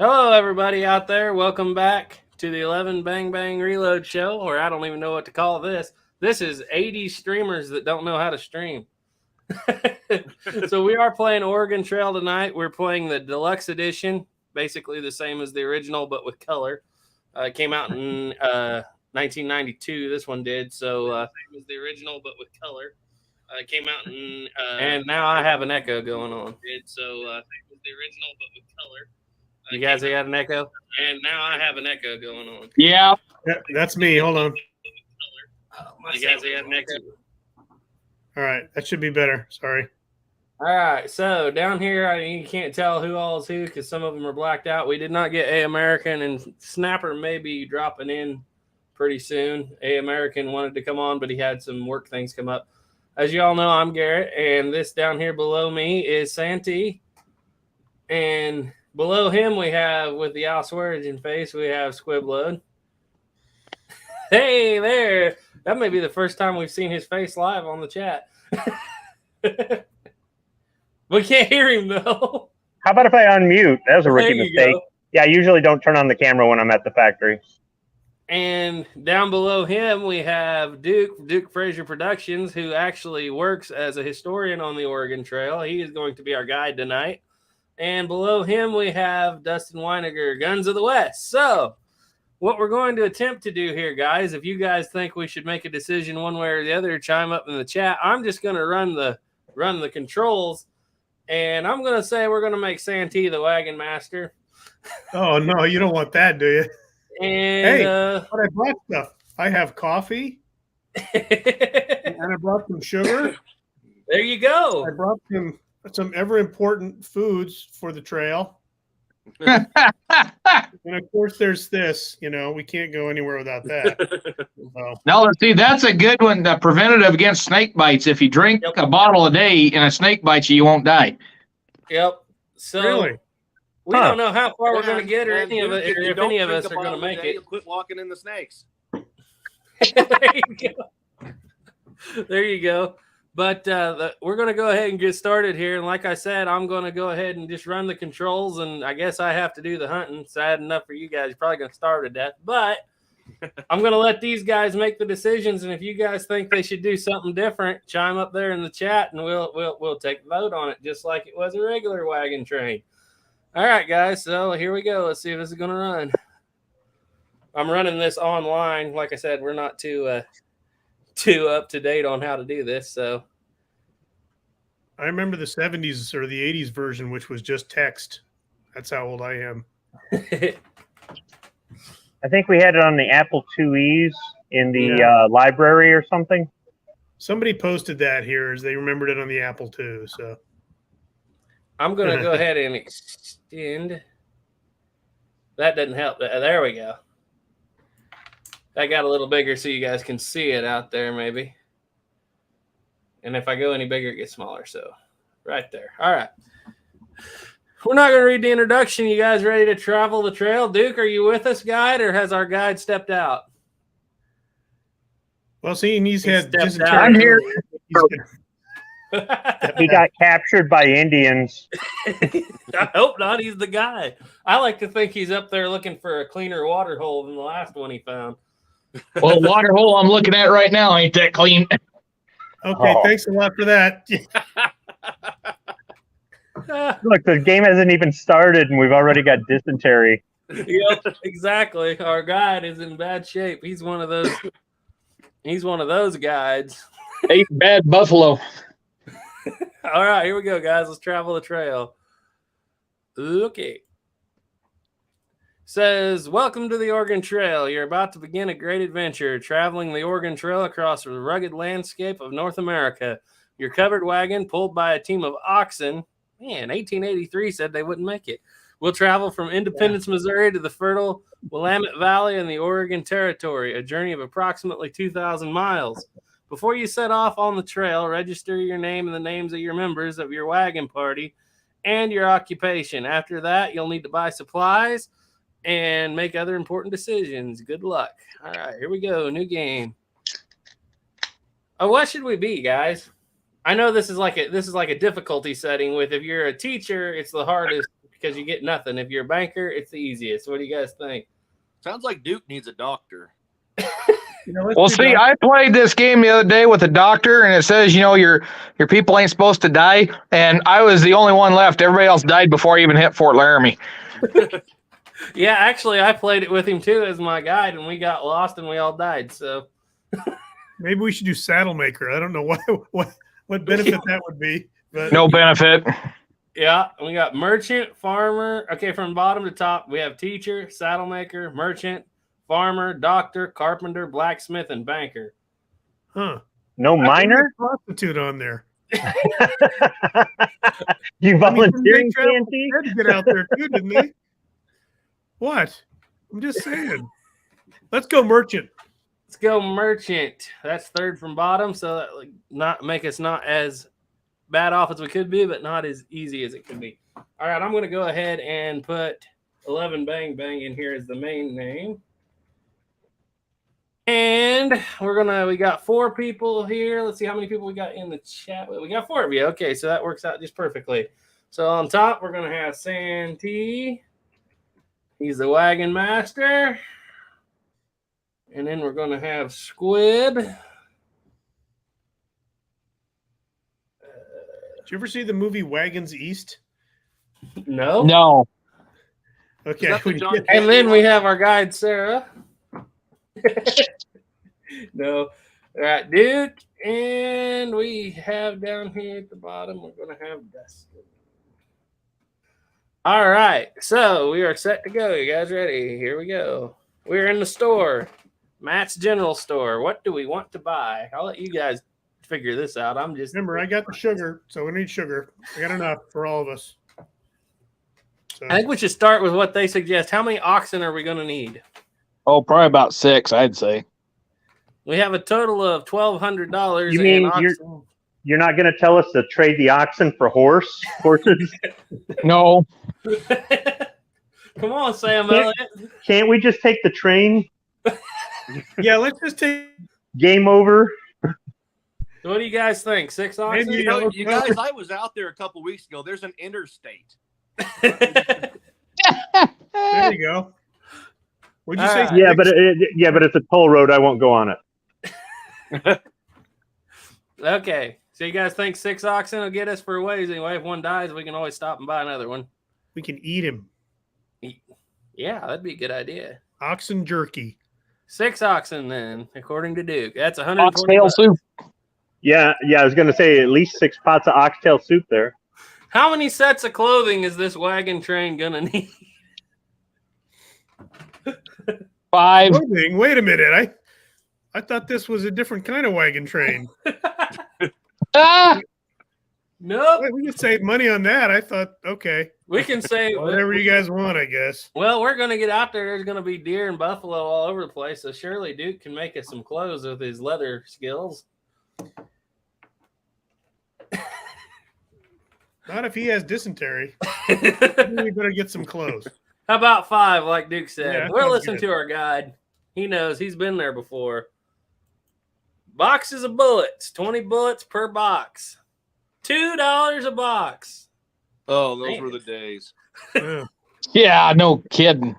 Hello, everybody out there. Welcome back to the 11 Bang Bang Reload Show, or I don't even know what to call this. This is 80 streamers that don't know how to stream. So we are playing Oregon Trail tonight. We're playing the deluxe edition, basically the same as the original, but with color. It came out in 1992. This one did. So same as the original, but with color. It came out in. And now I have an echo going on. So same as the original, but with color. You guys had an echo? And now I have an echo going on. Yeah. That's me. Hold on. You guys had an echo? All right. That should be better. Sorry. All right. So down here, you can't tell who all is who because some of them are blacked out. We did not get A American, and Snapper may be dropping in pretty soon. A American wanted to come on, but he had some work things come up. As you all know, I'm Garrett, and this down here below me is Santee. And below him, we have, with the Al Swearingen face, we have Squibload. Hey there. That may be the first time we've seen his face live on the chat. We can't hear him, though. How about if I unmute? That was a rookie mistake. Go. Yeah, I usually don't turn on the camera when I'm at the factory. And down below him, we have Duke Fraser Productions, who actually works as a historian on the Oregon Trail. He is going to be our guide tonight. And below him, we have Dustin Weiniger, Guns of the West. So what we're going to attempt to do here, guys, if you guys think we should make a decision one way or the other, chime up in the chat. I'm just going to run the controls, and I'm going to say we're going to make Santee the wagon master. Oh, no, you don't want that, do you? And hey, but I brought stuff. I have coffee, and I brought some sugar. There you go. I brought some ever important foods for the trail. And of course, there's this. You know, we can't go anywhere without that. So. No, let's see. That's a good one. Preventative against snake bites. If you drink a bottle a day and a snake bites you, you won't die. Yep. So really? We don't know how far we're going to get, or any of it, or if any of us are going to make it. You'll quit walking in the snakes. There you go. There you go. But we're going to go ahead and get started here. And like I said, I'm going to go ahead and just run the controls. And I guess I have to do the hunting. Sad enough for you guys. You're probably going to starve to death. But I'm going to let these guys make the decisions. And if you guys think they should do something different, chime up there in the chat, and we'll take a vote on it, just like it was a regular wagon train. All right, guys. So here we go. Let's see if this is going to run. I'm running this online. Like I said, we're not too up to date on how to do this. So I remember the 70s or the 80s version, which was just text. That's how old I am. I think we had it on the Apple IIe's in the library or something. Somebody posted that here as they remembered it on the Apple II. So I'm going to go ahead and extend. That doesn't help. There we go. That got a little bigger so you guys can see it out there maybe. And if I go any bigger, it gets smaller. So right there. All right. We're not going to read the introduction. You guys ready to travel the trail? Duke, are you with us, guide, or has our guide stepped out? Well, see, he's had dysentery. I'm here. He got captured by Indians. I hope not. He's the guy. I like to think he's up there looking for a cleaner water hole than the last one he found. Well, the water hole I'm looking at right now ain't that clean. Okay, thanks a lot for that. Look, the game hasn't even started, and we've already got dysentery. Yep, exactly. Our guide is in bad shape. He's one of those. He's one of those guides. Ate bad buffalo. All right, here we go, guys. Let's travel the trail. Okay. Says, welcome to the Oregon Trail. You're about to begin a great adventure, traveling the Oregon Trail across the rugged landscape of North America. Your covered wagon, pulled by a team of oxen, man, 1883 said they wouldn't make it, will travel from Independence, Missouri to the fertile Willamette Valley in the Oregon Territory, a journey of approximately 2,000 miles. Before you set off on the trail, register your name and the names of your members of your wagon party and your occupation. After that, you'll need to buy supplies and make other important decisions. Good luck. All right, here we go. New game. Oh, what should we be, guys? I know this is like a difficulty setting with if you're a teacher, it's the hardest because you get nothing. If you're a banker, it's the easiest. What do you guys think? Sounds like Duke needs a doctor. Well, see, I played this game the other day with a doctor, and it says, your people ain't supposed to die, and I was the only one left. Everybody else died before I even hit Fort Laramie. Yeah, actually, I played it with him too as my guide, and we got lost and we all died. So maybe we should do saddle maker. I don't know what benefit that would be, but No benefit. yeah, we got merchant, farmer. Okay, from bottom to top, we have teacher, saddle maker, merchant, farmer, doctor, carpenter, blacksmith, and banker. huh? No minor? Prostitute on there. You volunteering, Travel TNT? had to get out there too, didn't he? What? I'm just saying. Let's go merchant. Let's go merchant. That's third from bottom, so that like not make us not as bad off as we could be, but not as easy as it could be. All right, I'm going to go ahead and put 11 Bang Bang in here as the main name. And we got 4 people here. Let's see how many people we got in the chat. We got 4 of you. Okay, so that works out just perfectly. So on top, we're going to have Santee. He's the wagon master. And then we're going to have Squib. Did you ever see the movie Wagons East? No. No. Okay. And then we have our guide, Sarah. No. All right, Duke. And we have down here at the bottom, we're going to have Dustin. All right. So we are set to go. You guys ready? Here we go. We're in the store. Matt's General Store. What do we want to buy? I'll let you guys figure this out. I'm just Remember, I got the sugar, so we need sugar. I got enough for all of us. So, I think we should start with what they suggest. How many oxen are we going to need? Oh, probably about 6, I'd say. We have a total of $1,200. You mean you're not going to tell us to trade the oxen for horses? No. Come on, Sam. Can't we just take the train? yeah, let's just take. Game over. What do you guys think? 6 oxen? Maybe, You guys, I was out there a couple weeks ago. There's an interstate. There you go. Would you say? All Yeah, but it's a toll road. I won't go on it. Okay. So you guys think 6 oxen will get us for a ways anyway? If one dies, we can always stop and buy another one. We can eat him. Yeah, that'd be a good idea. Oxen jerky. 6 oxen then, according to Duke. That's $120. Oxtail soup. Yeah. I was going to say at least 6 pots of oxtail soup there. How many sets of clothing is this wagon train gonna need? 5. Wait a minute. I thought this was a different kind of wagon train. Nope. We could save money on that. I thought, okay, We can say whatever you guys want, I guess. Well, we're going to get out there. There's going to be deer and buffalo all over the place. So surely Duke can make us some clothes with his leather skills. Not if he has dysentery. We better get some clothes. How about 5, like Duke said? Yeah, We're sounds listening good. to our guide. He knows. He's been there before. Boxes of bullets. 20 bullets per box. $2 a box. Oh, those Man. were the days. Yeah. Yeah, no kidding.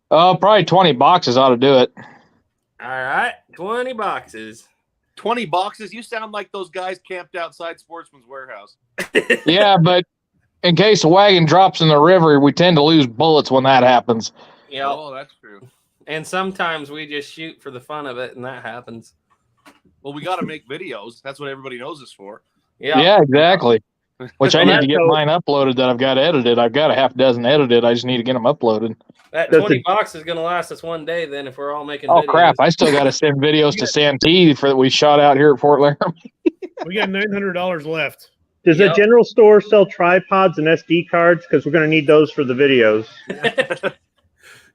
Probably 20 boxes ought to do it. All right. 20 boxes. 20 boxes? You sound like those guys camped outside Sportsman's Warehouse. Yeah, but in case a wagon drops in the river, we tend to lose bullets when that happens. Yeah. Oh, that's true. And sometimes we just shoot for the fun of it, and that happens. Well, we got to make videos. That's what everybody knows us for. Yeah, exactly. Which I need to get So- mine uploaded that I've got edited. I've got a half dozen edited. I just need to get them uploaded. That Does 20 it- boxes is going to last us one day then if we're all making Oh, videos. crap. I still got to send videos to Santee for that we shot out here at Fort Laramie. We got $900 left. Does Yep. the general store sell tripods and SD cards? Because we're going to need those for the videos.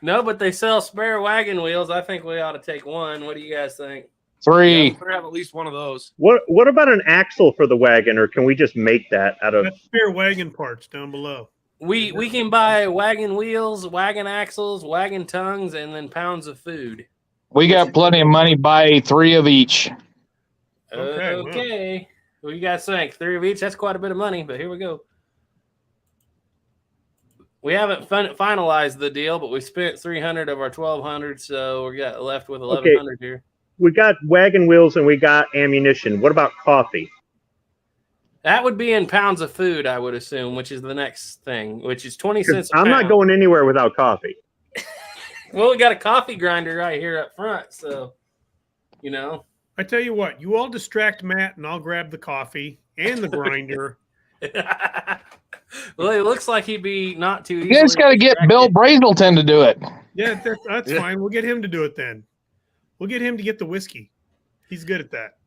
No, but they sell spare wagon wheels. I think we ought to take one. What do you guys think? 3. Yeah, we better have at least one of those. What about an axle for the wagon, or can we just make that out of? Got spare wagon parts down below. We can buy wagon wheels, wagon axles, wagon tongues, and then pounds of food. We got plenty of money. Buy 3 of each. Okay, wow. Okay. What do you guys think? 3 of each? That's quite a bit of money, but here we go. We haven't finalized the deal, but we spent 300 of our 1,200, so we got left with 1,100 here. We got wagon wheels and we got ammunition. What about coffee? That would be in pounds of food, I would assume, which is the next thing, which is 20 cents a I'm pound. not going anywhere without coffee. Well, we got a coffee grinder right here up front, so, you know. I tell you what, you all distract Matt and I'll grab the coffee and the grinder. Well, it looks like he'd be not too easy. You guys got to get Bill Brazelton to do it. Yeah, that's fine. We'll get him to do it then. We'll get him to get the whiskey. He's good at that.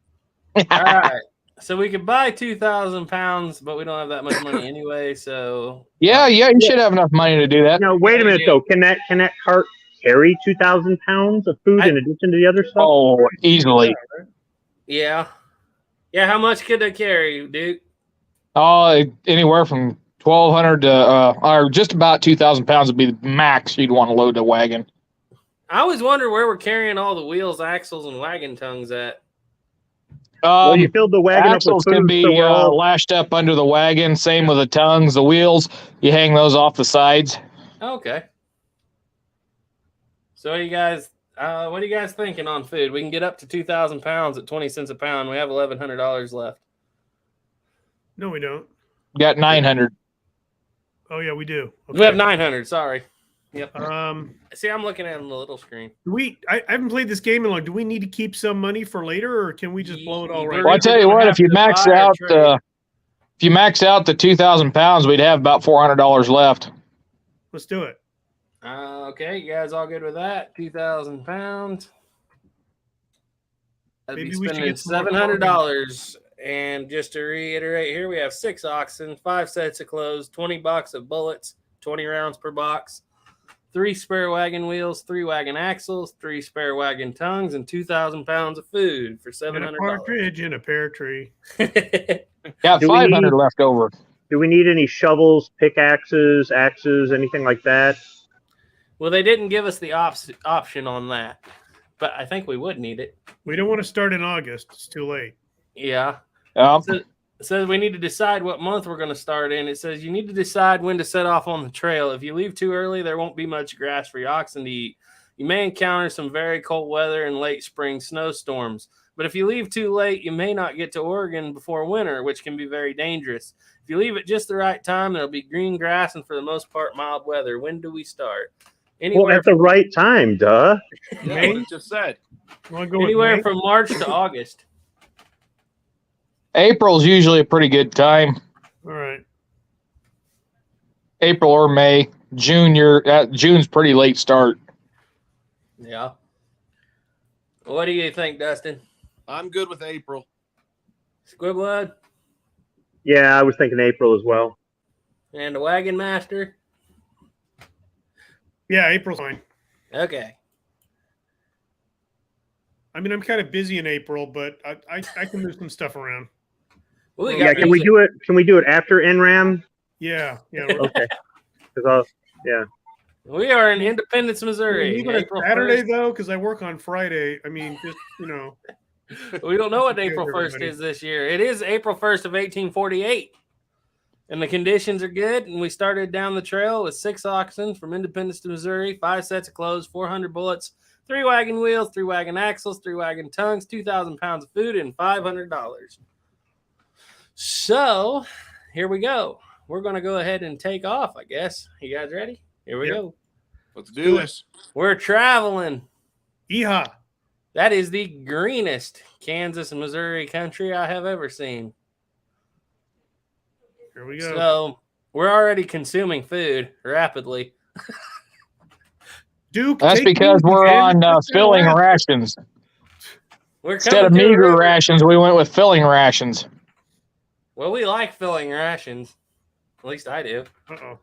All right. So we could buy 2,000 pounds, but we don't have that much money anyway. So Yeah, you should have enough money to do that. Now, wait a minute though. Can that cart carry 2,000 pounds of food in addition to the other stuff? Oh, easily. yeah. How much could they carry, Duke? Anywhere from 1,200 to or just about 2,000 pounds would be the max you'd want to load the wagon. I always wonder where we're carrying all the wheels, axles, and wagon tongues at. Well, you filled the wagon up with Axles food, can be so we're all... lashed up under the wagon. Same with the tongues, the wheels. You hang those off the sides. Okay. So what are you guys thinking on food? We can get up to 2,000 pounds at 20 cents a pound. We have $1,100 left. No, we don't. Got 900. Oh yeah, we do. Okay. We have 900. Sorry. Yep. See, I'm looking at it on the little screen. I haven't played this game in long. Do we need to keep some money for later, or can we just blow it all right? Well, I tell you what, if you max out the 2,000 pounds, we'd have about $400 left. Let's do it. Okay, you guys all good with that? 2,000 pounds. That'd Maybe be we should spending get some more $700. And just to reiterate here, we have 6 oxen, 5 sets of clothes, 20 box of bullets, 20 rounds per box, 3 spare wagon wheels, 3 wagon axles, 3 spare wagon tongues, and 2,000 pounds of food for $700. And a partridge in a pear tree. Got 500 left over. Do we need any shovels, pickaxes, axes, anything like that? Well, they didn't give us the option on that, but I think we would need it. We don't want to start in August. It's too late. Yeah. It says we need to decide what month we're going to start in. It says you need to decide when to set off on the trail. If you leave too early, there won't be much grass for your oxen to eat. You may encounter some very cold weather and late spring snowstorms. But if you leave too late, you may not get to Oregon before winter, which can be very dangerous. If you leave at just the right time, there'll be green grass and for the most part mild weather. When do we start? Well, at the right time, duh. Yeah, what it just said. Anywhere from March to August. April's usually a pretty good time. All right. April or May. June's pretty late start. Yeah. What do you think, Dustin? I'm good with April. Squibwood? Yeah, I was thinking April as well. And the Wagon Master? Yeah, April's fine. Okay. I mean, I'm kind of busy in April, but I can move some stuff around. Well, Yeah, can we do it? Can we do it after NRAM? Yeah. Okay. Yeah. We are in Independence, Missouri. Even April Saturday 1st. though, because I work on Friday. I mean, just We don't know what Cheers, April 1st everybody. is this year. It is April 1st of 1848. And the conditions are good. And we started down the trail with 6 oxen from Independence to Missouri, 5 sets of clothes, 400 bullets, 3 wagon wheels, 3 wagon axles, 3 wagon tongues, 2,000 pounds of food, and $500. So here we go. We're going to go ahead and take off, I guess. You guys ready? Here we go. Let's do this. We're traveling. Yeehaw. That is the greenest Kansas and Missouri country I have ever seen. Here we go. So we're already consuming food rapidly. Duke, That's take because me we're again. on filling rations. We're Instead of coming to a meager river. rations, we went with filling rations. Well, we like filling rations. At least I do. Uh-oh.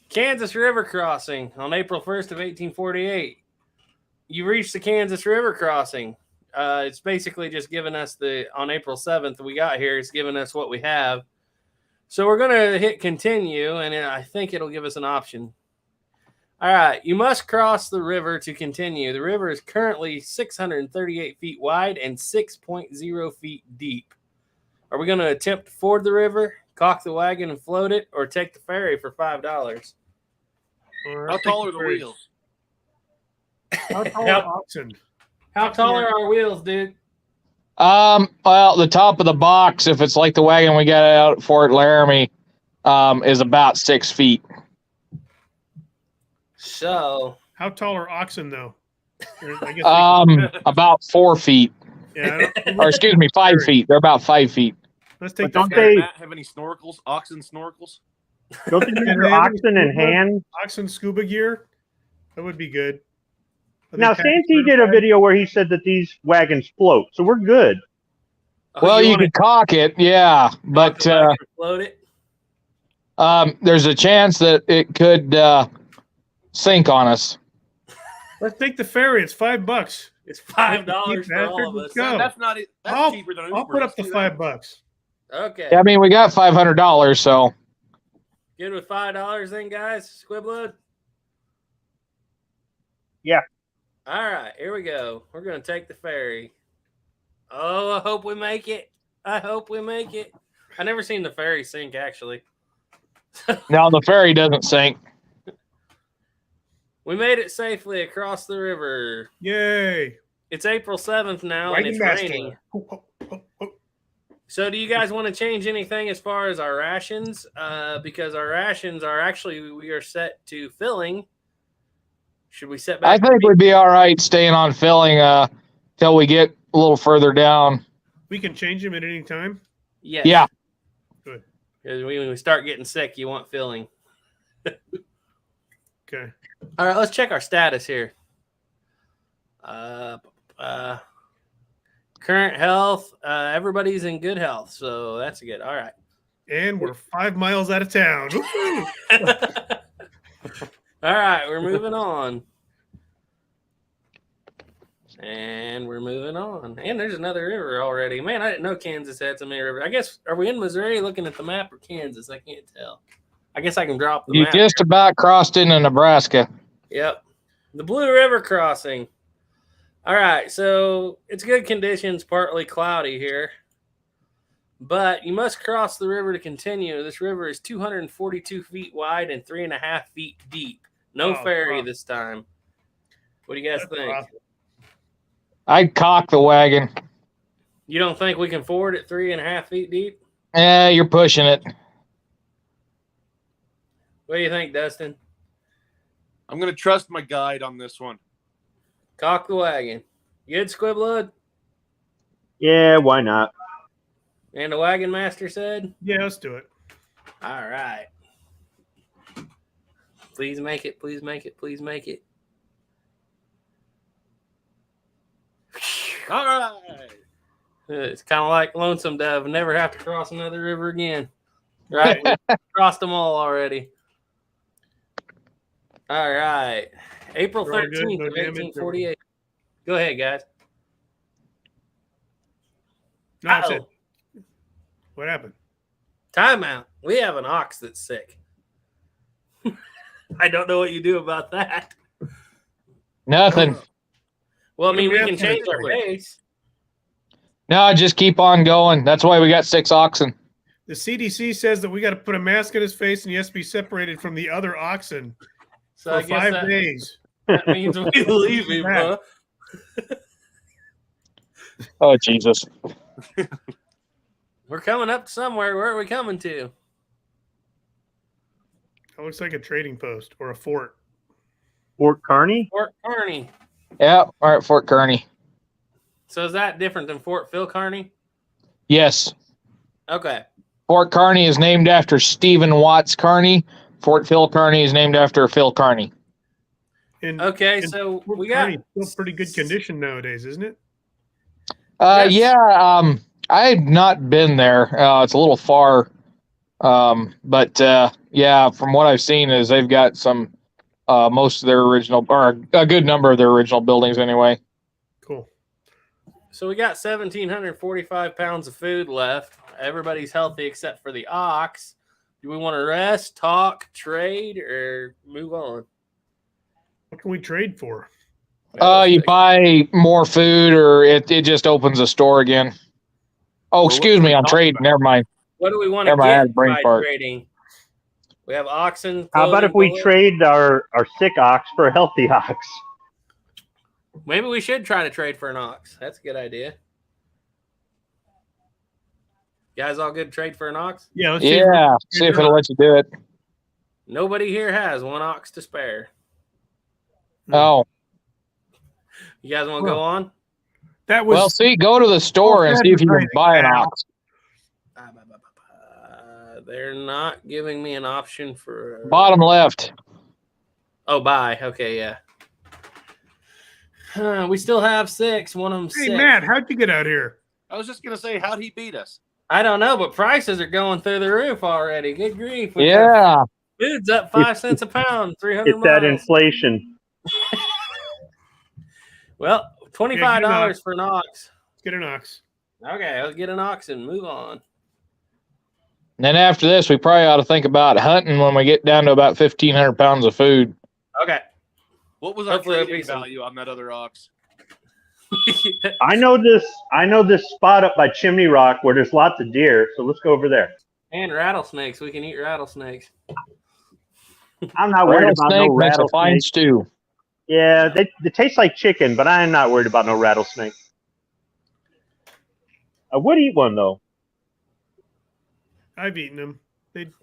Kansas River crossing on April 1st of 1848. You reached the Kansas River crossing. It's basically just giving us on April 7th we got here, it's giving us what we have. So we're going to hit continue, and I think it'll give us an option. All right, you must cross the river to continue. The river is currently 638 feet wide and 6.0 feet deep. Are we going to attempt to ford the river, caulk the wagon and float it, or take the ferry for $5? How tall are the wheels? How tall Yep. are oxen? How tall are our wheels, dude? Well, the top of the box, if it's like the wagon we got out for at Laramie, is about 6 feet. So How tall are oxen, though? I guess About 4 feet, yeah. or excuse me, 5 feet. They're about 5 feet. Let's take But the don't Does they Matt have any snorkels? Oxen snorkels? don't they use Can their they have any oxen in scuba- hand? oxen scuba gear. That would be good. Are they Now, tax Santee did a certified? video where he said that these wagons float, so we're good. Well, you wanna could cock it, yeah, knock but the wagon and float it? there's a chance that it could sink on us. Let's take the ferry. It's $5. It's $5 Cheap for all bastard. of Let's us. go. That's not it. That's I'll- cheaper than Uber. I'll put up Let's the do that. $5. Okay. I mean, we got $500, so Good with $5 then, guys? Squibload? Yeah. All right, here we go. We're going to take the ferry. Oh, I hope we make it. I hope we make it. I never seen the ferry sink, actually. no, the ferry doesn't sink. We made it safely across the river. Yay! It's April 7th now, and Wagon it's master. raining. Ho, ho, ho, ho. So do you guys want to change anything as far as our rations? Because our rations are actually, we are set to filling. Should we set I back? think we'd be all right staying on filling till we get a little further down. We can change them at any time. Yes. Yeah. Good. Because when we start getting sick, you want filling. Okay. All right, let's check our status here. Current health, everybody's in good health, so that's good. All right. And we're 5 miles out of town. Woohoo! All right, we're moving on. And we're moving on. And there's another river already. Man, I didn't know Kansas had so many rivers. I guess, are we in Missouri looking at the map or Kansas? I can't tell. I guess I can drop the You map. just about crossed into Nebraska. Yep. The Blue River crossing. All right, so it's good conditions, partly cloudy here. But you must cross the river to continue. This river is 242 feet wide and 3.5 feet deep. No Oh, ferry wow. this time. What do you guys That's think? rough. I'd cock the wagon. You don't think we can ford it 3.5 feet deep? You're pushing it. What do you think, Dustin? I'm going to trust my guide on this one. Cock the wagon. Good, Squiblood? Yeah, why not? And the wagon master said? Yeah, let's do it. All right. Please make it. Please make it. Please make it. All right. It's kind of like Lonesome Dove. Never have to cross another river again. Right? We crossed them all already. All right. April We're all good, 13th no of damage, 1848. Go ahead, guys. No, that's Uh-oh. it. What happened? Timeout. We have an ox that's sick. I don't know what you do about that. Nothing. Well, I mean, we Yeah, can change our yeah. pace. No, just keep on going. That's why we got 6 oxen. The CDC says that we got to put a mask on his face and he has to be separated from the other oxen So for I guess 5 days. that means we leave him, huh? Oh, Jesus. We're coming up somewhere. Where are we coming to? That looks like a trading post or a fort. Fort Kearney? Fort Kearney. Yeah, all right, Fort Kearney. So is that different than Fort Phil Kearney? Yes. Okay. Fort Kearney is named after Stephen Watts Kearney. Fort Phil Kearney is named after Phil Kearney. And, Okay, and so Fort we got Kearney's still pretty good condition nowadays, isn't it? Yes. Yeah, I've not been there. It's a little far. But yeah, from what I've seen is they've got some most of their original, or a good number of their original buildings anyway. Cool. So we got 1,745 pounds of food left. Everybody's healthy except for the ox. Do we want to rest, talk, trade, or move on? What can we trade for? You buy more food, or it just opens a store again. Oh, Well, excuse what me, are we I'm talking trading. about? Never mind. What do we want to Never mind, I had a get brain by fart. trading? We have oxen. How about if clothing, we bullocks. trade our sick ox for a healthy ox? Maybe we should try to trade for an ox. That's a good idea. You guys all good to trade for an ox? Yeah, let's Yeah. See if it'll let you do it. Nobody here has one ox to spare. Oh. You guys want to go on? That was Well, see, go to the store and see if you can buy an ox. They're not giving me an option for Bottom left. Oh, buy. Okay, yeah. We still have 6. One of them Hey, 6. Matt, how'd you get out here? I was just gonna say, how'd he beat us? I don't know, but prices are going through the roof already. Good grief. We got Yeah. food's up 5 cents a pound, 300 It's that miles. inflation. Well, $25 Yeah, for an ox. Let's get an ox. Okay, let's get an ox and move on. And then after this, we probably ought to think about hunting when we get down to about 1,500 pounds of food. Okay. What was our Hopefully it'll trading be some- value on that other ox? I know this spot up by Chimney Rock where there's lots of deer. So let's go over there. And rattlesnakes. We can eat rattlesnakes. I'm not worried about no Rattlesnake makes a fine rattlesnake. stew. Yeah, they taste like chicken, but I'm not worried about no rattlesnake. I would eat one though. I've eaten them. I don't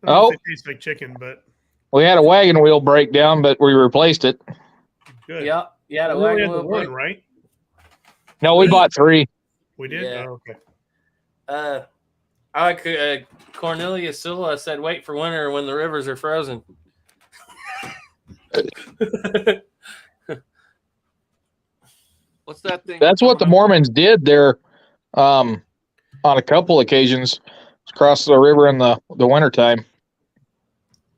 know Oh. if they taste like chicken, but We had a wagon wheel breakdown, but we replaced it. good. Yep. Yeah, the We only wagon had the wheel. one, right? No, we bought 3. We did. Yeah. Oh, okay. I like Cornelius Silla said, "Wait for winter when the rivers are frozen." What's that thing? That's what the Mormons did there on a couple occasions across the river in the wintertime.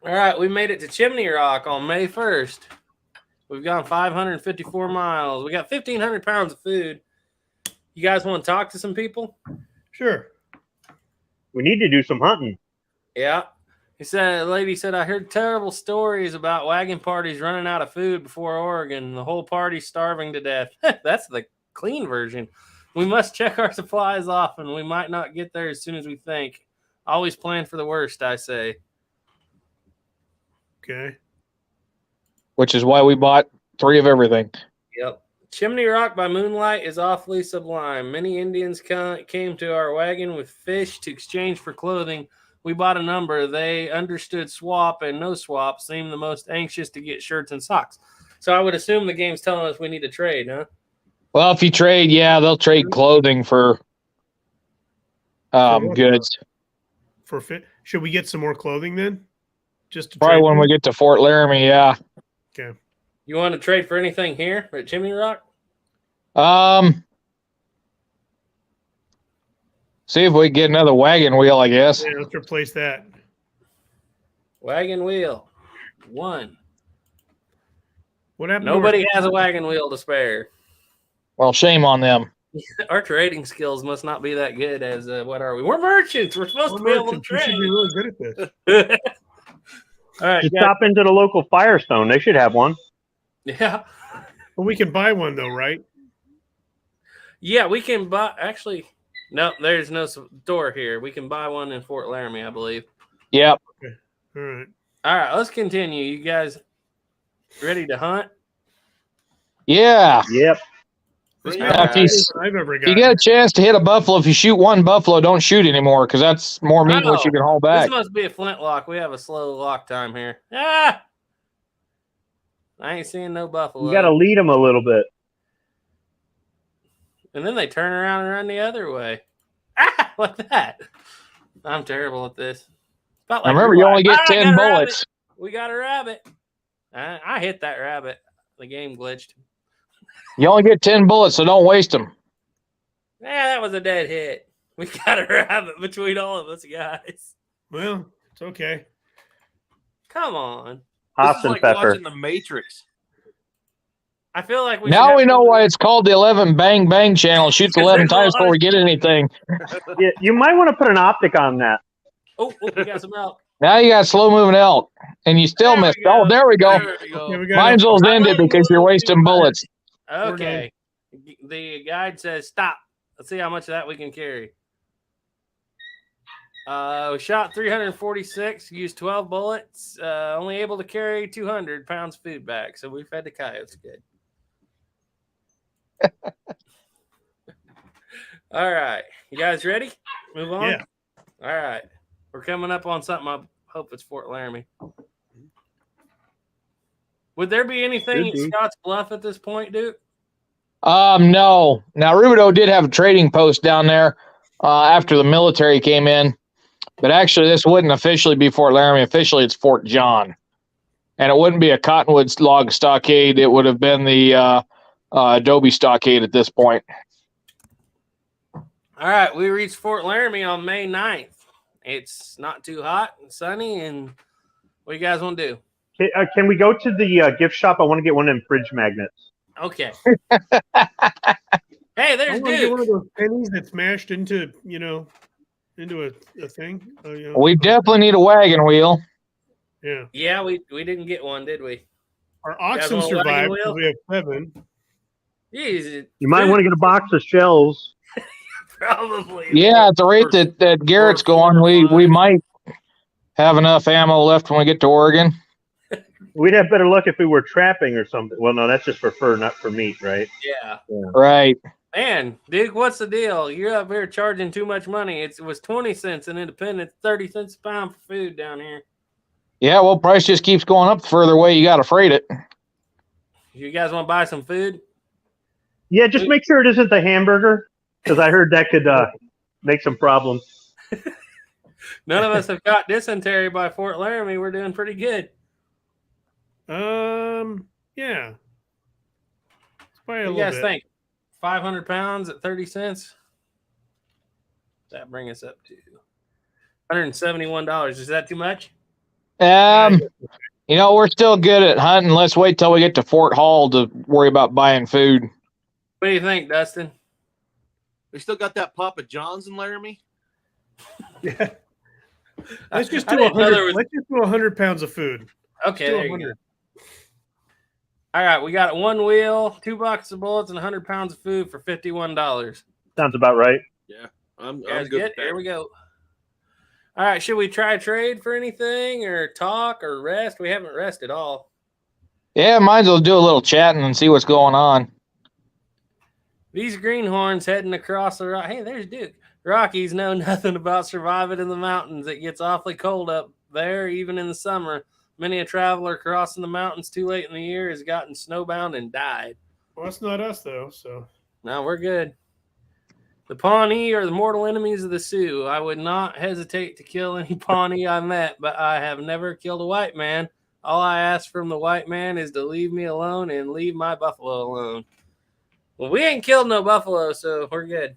All right, we made it to Chimney Rock on May 1st. We've gone 554 miles. We got 1,500 pounds of food. You guys want to talk to some people? Sure. We need to do some hunting. Yeah. He said, a lady said, I heard terrible stories about wagon parties running out of food before Oregon. The whole party starving to death. That's the clean version. We must check our supplies often. We might not get there as soon as we think. Always plan for the worst, I say. Okay. Which is why we bought 3 of everything. Yep. Chimney Rock by moonlight is awfully sublime. Many Indians came to our wagon with fish to exchange for clothing. We bought a number. They understood swap and no swap, seemed the most anxious to get shirts and socks. So I would assume the game's telling us we need to trade, huh? Well, if you trade, yeah, they'll trade clothing for what? goods. For fit. Should we get some more clothing then? Just to Probably trade when we them? get to Fort Laramie, yeah. Okay. You want to trade for anything here at Chimney Rock? See if we can get another wagon wheel, I guess. Yeah, let's replace that. Wagon wheel. 1. What happened? to Nobody has a wagon wheel to spare. Well, shame on them. Our trading skills must not be that good as, what are we? We're merchants. We're supposed our- to be able to merchants, we should trade. be really good at this. All right. Just stop into the local Firestone. They should have one. Yeah. But we can buy one though, right? Yeah, we can buy. Actually, no, there's no store here. We can buy one in Fort Laramie, I believe. Yep. All right. All right, let's continue. You guys ready to hunt? Yeah. Yep. This Bring is it the on. If you, best I've ever if got. you get a chance to hit a buffalo, if you shoot one buffalo, don't shoot anymore because that's more meat than what you can hold This back. must be a flintlock. We have a slow lock time here. Ah! I ain't seeing no buffalo. You got to lead them a little bit. And then they turn around and run the other way. Ah! Like that. I'm terrible at this. Felt like Remember, we you were only like, get "Ah, I 10 got a rabbit. bullets. We got a rabbit. I hit that rabbit. The game glitched. You only get 10 bullets, so don't waste them. Yeah, that was a dead hit. We got a rabbit between all of us guys. Well, it's okay. Come on. This Hops is and like pepper. watching The Matrix. I feel like we Now should we have know something- why it's called the 11 Bang Bang channel. Shoots 11 times before we get anything. Yeah, you might want to put an optic on that. Oh, we got some milk. Now you got slow moving elk, and you still There we missed. go. Oh, there we go. There we go. Okay, we got Mine's almost I'm ended letting because you you're do wasting that. bullets. Okay. The guide says stop. Let's see how much of that we can carry. Shot 346, used 12 bullets, only able to carry 200 pounds of food back. So we fed the coyotes good. All right. You guys ready? Move on? Yeah. All right. We're coming up on something. I hope it's Fort Laramie. Would there be anything Could in be. Scotts Bluff at this point, Duke? No. Now, Rubidoux did have a trading post down there after the military came in, but actually, this wouldn't officially be Fort Laramie. Officially, it's Fort John, and it wouldn't be a cottonwood log stockade. It would have been the adobe stockade at this point. All right. We reached Fort Laramie on May 9th. It's not too hot and sunny. And what do you guys want to do? Can we go to the gift shop? I want to get one of them fridge magnets. Okay. Hey, I there's want to get one of Duke. those pennies that's mashed into, into a thing. We definitely need a wagon wheel. Yeah. Yeah, we didn't get one, did we? Our oxen want a wagon survived wheel? because we have 7. Jeez, You might want to get a box of shells. probably. Yeah, at the rate that Garrett's going, we might have enough ammo left when we get to Oregon. We'd have better luck if we were trapping or something. Well, no, that's just for fur, not for meat, right? Yeah. Right. Man, Duke, what's the deal? You're up here charging too much money. It was 20 cents an independent, 30 cents a pound for food down here. Yeah, well, price just keeps going up the further away you got to freight it. You guys want to buy some food? Yeah, just make sure it isn't the hamburger, because I heard that could make some problems. None of us have got dysentery by Fort Laramie. We're doing pretty good. Yeah. It's probably What a do you little guys bit. think? 500 pounds at 30 cents? That bring us up to $171. Is that too much? We're still good at hunting. Let's wait till we get to Fort Hall to worry about buying food. What do you think, Dustin? They still got that Papa John's in Laramie? Yeah. Let's just I do didn't know 100. there was- Let's just do 100 pounds of food. Okay, do there you 100. go. All right, we got one wheel, 2 boxes of bullets, and 100 pounds of food for $51. Sounds about right. Yeah. I'm Guys, good. get with that. here we go. All right, should we try trade for anything or talk or rest? We haven't rested all. Yeah, might as well do a little chatting and see what's going on. These greenhorns heading across the rock. Hey, there's Duke. Rockies know nothing about surviving in the mountains. It gets awfully cold up there, even in the summer. Many a traveler crossing the mountains too late in the year has gotten snowbound and died. Well, that's not us though. So No, we're good. The Pawnee are the mortal enemies of the Sioux. I would not hesitate to kill any Pawnee I met, but I have never killed a white man. All I ask from the white man is to leave me alone and leave my buffalo alone. Well, we ain't killed no buffalo, so we're good.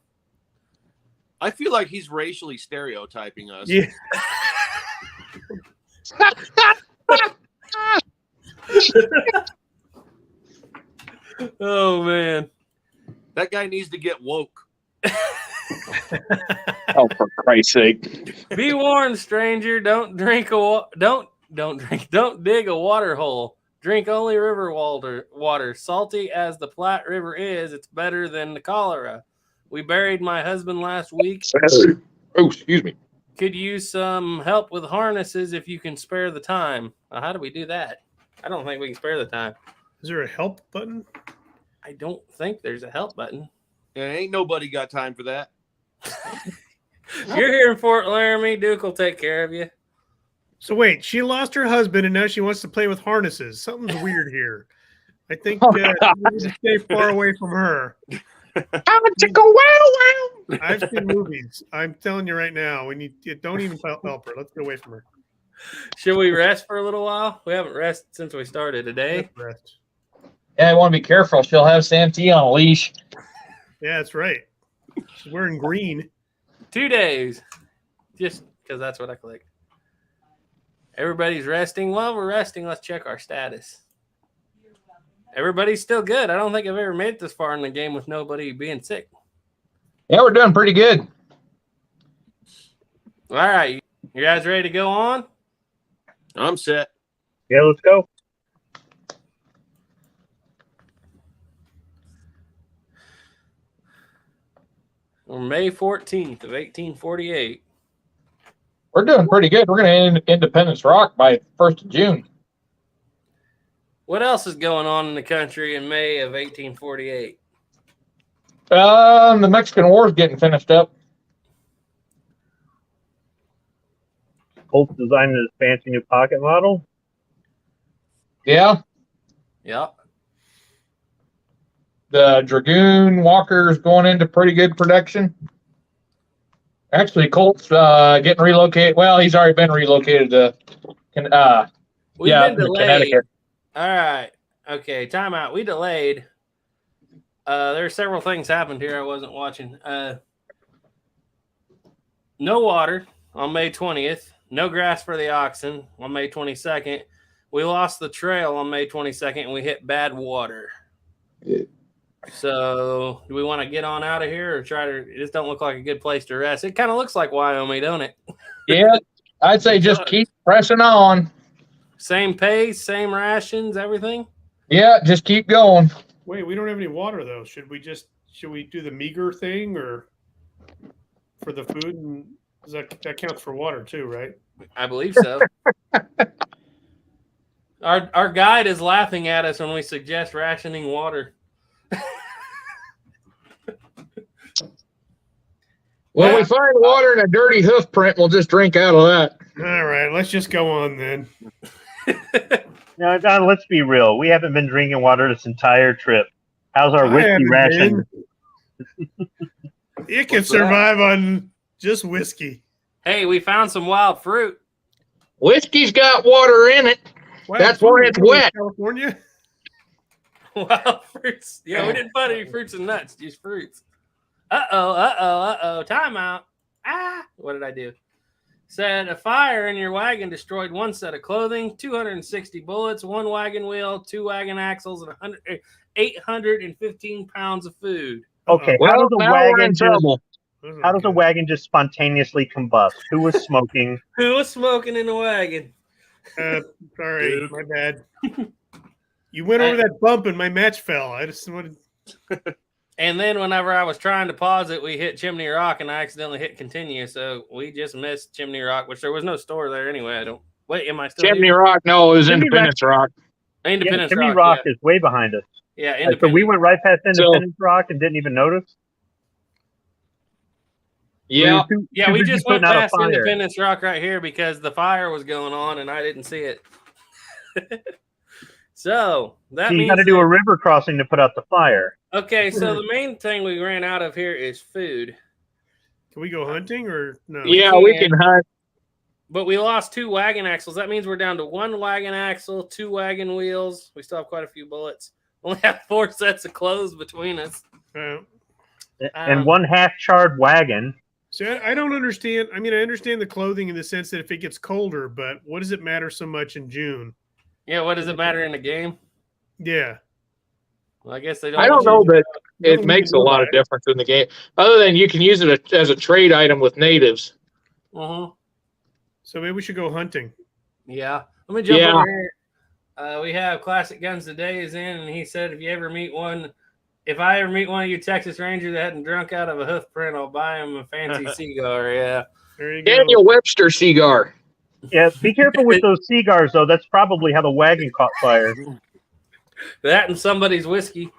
I feel like he's racially stereotyping us. yeah. Oh, man. That guy needs to get woke. Oh, for Christ's sake. Be warned, stranger. Don't dig a water hole. Drink only river water. Salty as the Platte River is, it's better than the cholera. We buried my husband last week. Oh, excuse me. Could use some help with harnesses if you can spare the time. How do we do that? I don't think we can spare the time. Is there a help button? I don't think there's a help button. Yeah, ain't nobody got time for that. You're here in Fort Laramie. Duke will take care of you. So wait, she lost her husband and now she wants to play with harnesses. Something's weird here. I think Oh, we need to stay far away from her. I've seen movies. I'm telling you right now, when you don't even help her. Let's get away from her. Should we rest for a little while? We haven't rested since we started today. Let's rest. Yeah, I want to be careful. She'll have Santee on a leash. Yeah, that's right. She's wearing green. 2 days. Just because that's what I clicked. Everybody's resting. While we're resting, let's check our status. Everybody's still good. I don't think I've ever made it this far in the game with nobody being sick. Yeah, we're doing pretty good. All right. You guys ready to go on? I'm set. Yeah, let's go. On May 14th of 1848. We're doing pretty good. We're going to end Independence Rock by 1st of June. What else is going on in the country in May of 1848? The Mexican War is getting finished up. Colt's designing his fancy new pocket model. Yeah. Yep. The Dragoon Walker's going into pretty good production. Actually, Colt's getting relocated. Well, he's already been relocated to We've been delayed. Connecticut. All right. Okay, time out. We delayed. There are several things happened here I wasn't watching. No water on May 20th. No grass for the oxen on May 22nd. We lost the trail on May 22nd, and we hit bad water. Yeah. So do we want to get on out of here or try to – it just don't look like a good place to rest. It kind of looks like Wyoming, don't it? Yeah, I'd say just keep pressing on. Same pace, same rations, everything? Yeah, just keep going. Wait, we don't have any water though. Should we do the meager thing or for the food? And that counts for water too, right? I believe so. Our guide is laughing at us when we suggest rationing water. When we find water in a dirty hoof print, we'll just drink out of that. All right, let's just go on then. Now, Don, let's be real. We haven't been drinking water this entire trip. How's our whiskey ration? It can survive on just whiskey. Hey, we found some wild fruit. Whiskey's got water in it. Wow, That's why it's wet. California. Wild fruits. Yeah, we didn't find any fruits and nuts, just fruits. Uh-oh. Time out. What did I do? Said a fire in your wagon destroyed one set of clothing, 260 bullets, one wagon wheel, 2 wagon axles, and 815 pounds of food. Okay, Well, how does a wagon just spontaneously combust? Who was smoking? Who was smoking in the wagon? Sorry, my bad. You went over that bump and my match fell. I just wanted. And then whenever I was trying to pause it, we hit Chimney Rock and I accidentally hit continue. So we just missed Chimney Rock, which there was no store there anyway. Am I still Chimney here? Rock? No, it was Chimney Independence Rock. Independence Chimney Rock. Rock is way behind us. Yeah, So Independence. we went right past Independence Rock and didn't even notice. Yeah. Yeah, we just went putting out a past fire. Independence Rock right here because the fire was going on and I didn't see it. So that So you means got to do a river crossing to put out the fire. okay. So the main thing we ran out of here is food. Can we go hunting or no? Yeah, we can hunt. But we lost 2 wagon axles. That means we're down to 1 wagon axle, 2 wagon wheels. We still have quite a few bullets. Only have 4 sets of clothes between us. And one half-charred wagon. So I don't understand. I mean, I understand the clothing in the sense that if it gets colder, but what does it matter so much in June? Yeah, what does it matter in the game? Yeah. Well, I guess they don't. I don't know that it Nothing makes a we can do lot about of it. difference in the game, other than you can use it as a trade item with natives. So maybe we should go hunting. Yeah. Let me jump over here. We have Classic Guns Today is in, and he said if I ever meet one of you Texas Rangers that hadn't drunk out of a hoof print, I'll buy him a fancy cigar. Yeah. There you go. Daniel Webster cigar. Yeah, be careful with those cigars, though. That's probably how the wagon caught fire. That and somebody's whiskey.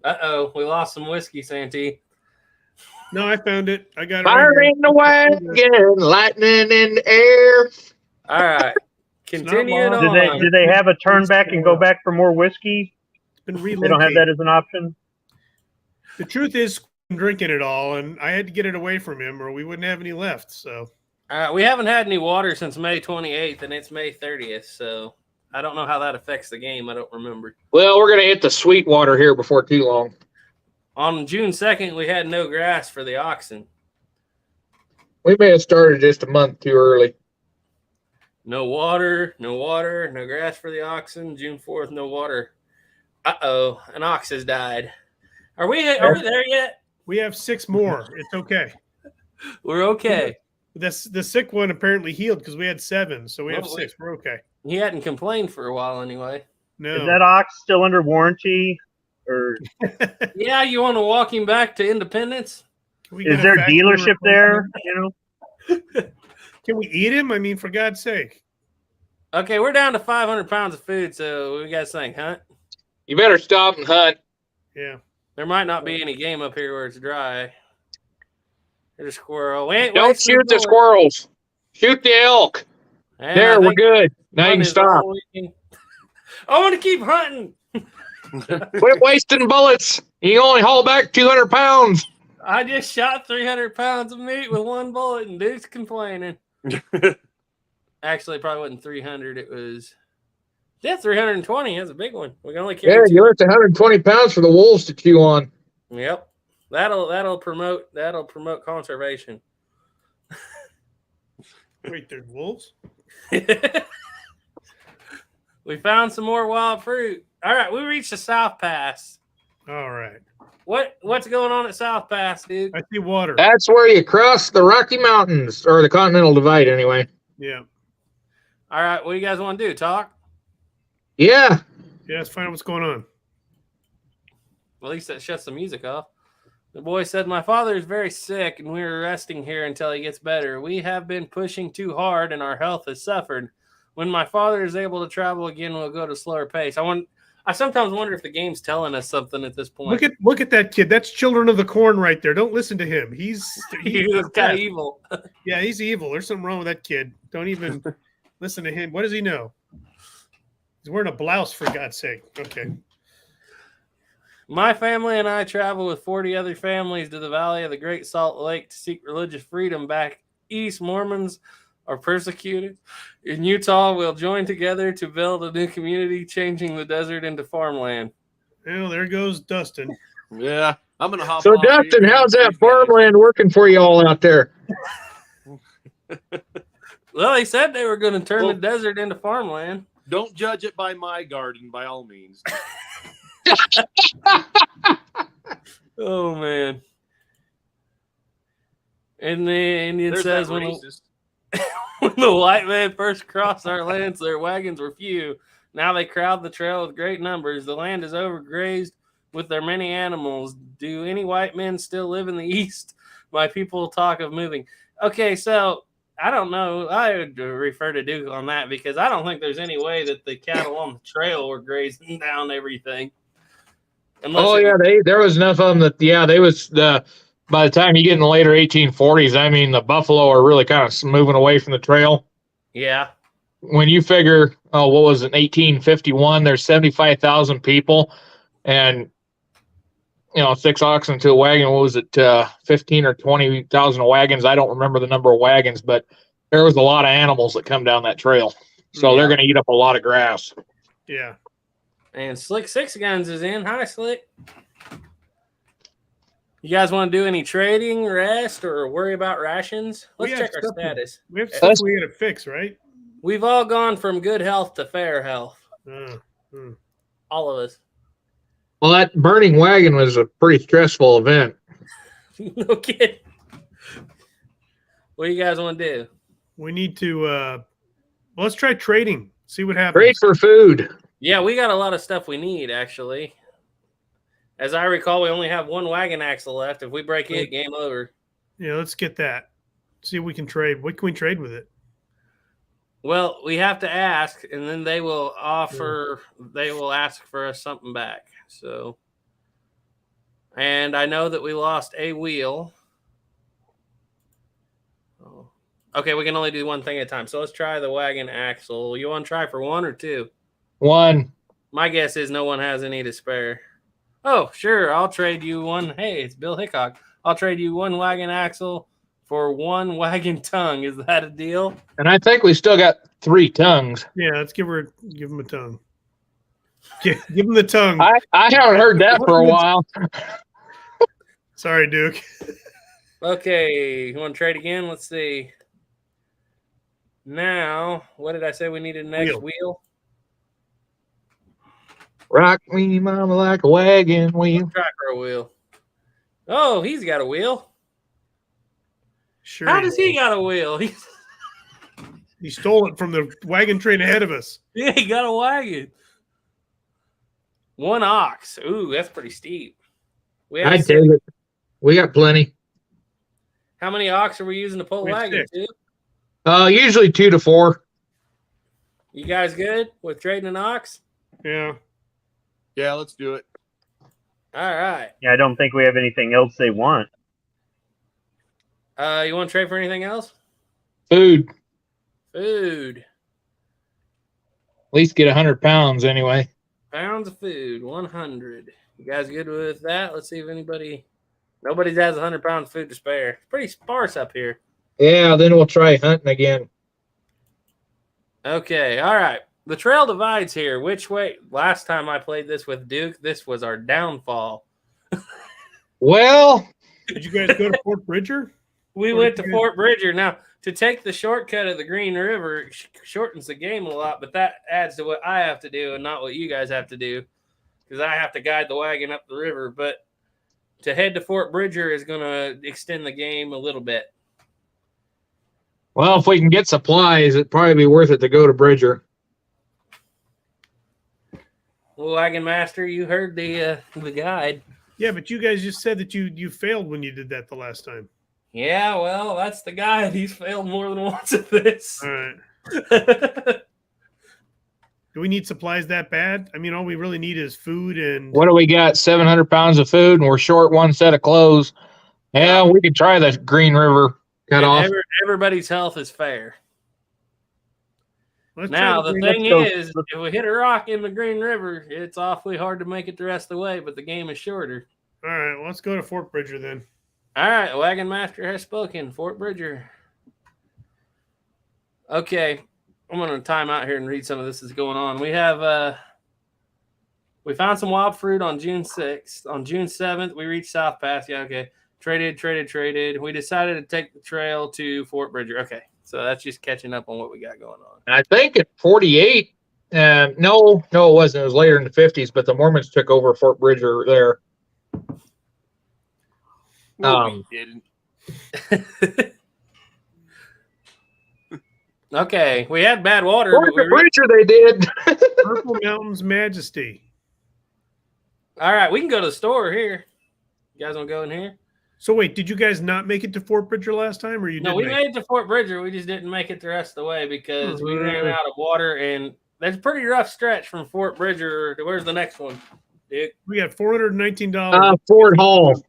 Uh-oh. We lost some whiskey, Santee. No, I found it. I got it. Fire right in the wagon, lightning in the air. All right. Continuing not on. Do they have a turn back and go back for more whiskey? It's been They don't have that as an option? The truth is, I'm drinking it all, and I had to get it away from him, or we wouldn't have any left. So We haven't had any water since May 28th, and it's May 30th, so I don't know how that affects the game. I don't remember. Well, we're going to hit the sweet water here before too long. On June 2nd, we had no grass for the oxen. We may have started just a month too early. No water, no grass for the oxen. June 4th, no water. Uh-oh, an ox has died. Are we there yet? we have 6 more. It's okay. We're okay. The sick one apparently healed because we had 7, so we have Well, 6. We're okay. He hadn't complained for a while anyway. No. Is that ox still under warranty? Or Yeah, you want to walk him back to Independence? Can we is get a there factory dealership replacement? there? Can we eat him? I mean, for God's sake. Okay, we're down to 500 pounds of food, so what do you guys think, Hunt? You better stop and hunt. Yeah. There might not be any game up here where it's dry. There's a squirrel. We ain't Don't wasting shoot the bullets. squirrels. Shoot the elk. And There, I we're think good. Now you Hunt can is stop. all we can- I want to keep hunting. Quit wasting bullets. You can only haul back 200 pounds. I just shot 300 pounds of meat with one bullet, and Duke's complaining. Actually, it probably wasn't 300. It was 320. That's a big one. We can only Yeah, carry two. you left 120 pounds for the wolves to chew on. Yep, that'll promote conservation. Wait, there's wolves? We found some more wild fruit. All right, we reached the South Pass. All right. What's going on at South Pass, dude? I see water. That's where you cross the Rocky Mountains, or the Continental Divide, anyway. Yeah. All right, what do you guys want to do? Talk? Yeah. Yeah, let's find out what's going on. At least that shuts the music off. The boy said, "My father is very sick, and we are resting here until he gets better. We have been pushing too hard, and our health has suffered. When my father is able to travel again, we'll go to a slower pace." I sometimes wonder if the game's telling us something at this point. Look at that kid. That's Children of the Corn right there. Don't listen to him. He's He was kind of evil. Yeah, he's evil. There's something wrong with that kid. Don't even listen to him. What does he know? He's wearing a blouse, for God's sake. Okay. My family and I travel with 40 other families to the Valley of the Great Salt Lake to seek religious freedom back east. Mormons are persecuted. In Utah, we'll join together to build a new community, changing the desert into farmland. Well, there goes Dustin. Yeah, I'm gonna hop. So, off Dustin, here. how's that These guys. farmland working for you all out there? Well, they said they were going to turn Well- the desert into farmland. Don't judge it by my garden, by all means. Oh, man. And the Indian There's says, that when racist. the white man first crossed our lands, their wagons were few. Now they crowd the trail with great numbers. The land is overgrazed with their many animals. Do any white men still live in the east? My people talk of moving. Okay, so I don't know. I would refer to Duke on that because I don't think there's any way that the cattle on the trail were grazing down everything. Oh, yeah, there was enough of them that, they was by the time you get in the later 1840s, I mean, the buffalo are really kind of moving away from the trail. Yeah. When you figure, what was it, 1851, there's 75,000 people, and 6 oxen to a wagon. What was it, 15 or 20,000 wagons? I don't remember the number of wagons, but there was a lot of animals that come down that trail. So they're going to eat up a lot of grass. Yeah. And Slick Six Guns is in. Hi, Slick. You guys want to do any trading, rest, or worry about rations? Let's have check our stuff to- status. We have stuff we got to fix, right? We've all gone from good health to fair health. All of us. Well, that burning wagon was a pretty stressful event. No kidding. What do you guys want to do? We need to let's try trading. See what happens. Great for food. Yeah, we got a lot of stuff we need, actually. As I recall, we only have one wagon axle left. If we break it, game over. Yeah, let's get that. See if we can trade. What can we trade with it? Well, we have to ask, and then they will offer, they will ask for us something back. So, and I know that we lost a wheel. Oh. Okay, we can only do one thing at a time. So let's try the wagon axle. You want to try for one or two? One. My guess is no one has any to spare. Oh, sure. I'll trade you one. Hey, it's Bill Hickok. I'll trade you one wagon axle for one wagon tongue. Is that a deal? And I think we still got 3 tongues. Yeah, let's give him a tongue. Give him the tongue. I haven't heard that for a while. Sorry, Duke. Okay, you want to trade again? Let's see. Now, what did I say we needed next? Wheel? Rock me, mama, like a wagon wheel. Let's try for a wheel. Oh, he's got a wheel. Sure. How does he got a wheel? He stole it from the wagon train ahead of us. Yeah, he got a wagon. 1 ox. Ooh, that's pretty steep. I'd take it. We got plenty. How many ox are we using to pull We have wagon? 6. Usually 2 to 4. You guys good with trading an ox? Yeah. Yeah, let's do it. All right. Yeah, I don't think we have anything else they want. You want to trade for anything else? Food. Food. At least get 100 pounds anyway. Pounds of food, 100. You guys good with that? Let's see if nobody has 100 pounds of food to spare. It's pretty sparse up here. Yeah, then we'll try hunting again. Okay, all right. The trail divides here. Which way? Last time I played this with Duke, this was our downfall. Well, Did you guys go to Fort Bridger? We went to Fort Bridger. Now, to take the shortcut of the Green River shortens the game a lot, but that adds to what I have to do and not what you guys have to do, because I have to guide the wagon up the river. But to head to Fort Bridger is going to extend the game a little bit. if we can get supplies, it'd probably be worth it to go to Bridger. Well, Wagon Master, you heard the guide. Yeah, but you guys just said that you failed when you did that the last time. Yeah, well, that's the guide. He's failed more than once at this. All right. Do we need supplies that bad? I mean, all we really need is food and. What do we got? 700 pounds of food, and we're short 1 set of clothes. Yeah, we could try the Green River cut off. Everybody's health is fair. Let's Now, try the to thing is, if we hit a rock in the Green River, it's awfully hard to make it the rest of the way, but the game is shorter. All right, well, let's go to Fort Bridger then. All right, Wagon Master has spoken. Fort Bridger. Okay, I'm going to time out here and read some of this that's going on. We have, we found some wild fruit on June 6th. On June 7th, we reached South Pass. Yeah, okay. Traded. We decided to take the trail to Fort Bridger. Okay, so that's just catching up on what we got going on. I think at 48, no, it wasn't. It was later in the 50s, but the Mormons took over Fort Bridger there. No, we didn't. Okay, we had bad water. Fort Bridger, they did. Purple Mountain's Majesty. All right, we can go to the store here. You guys want to go in here? So wait, did you guys not make it to Fort Bridger last time, or you? No, we made it to Fort Bridger. We just didn't make it the rest of the way because we ran out of water, and that's a pretty rough stretch from Fort Bridger to where's the next one, dude? We got $419. Fort Hall.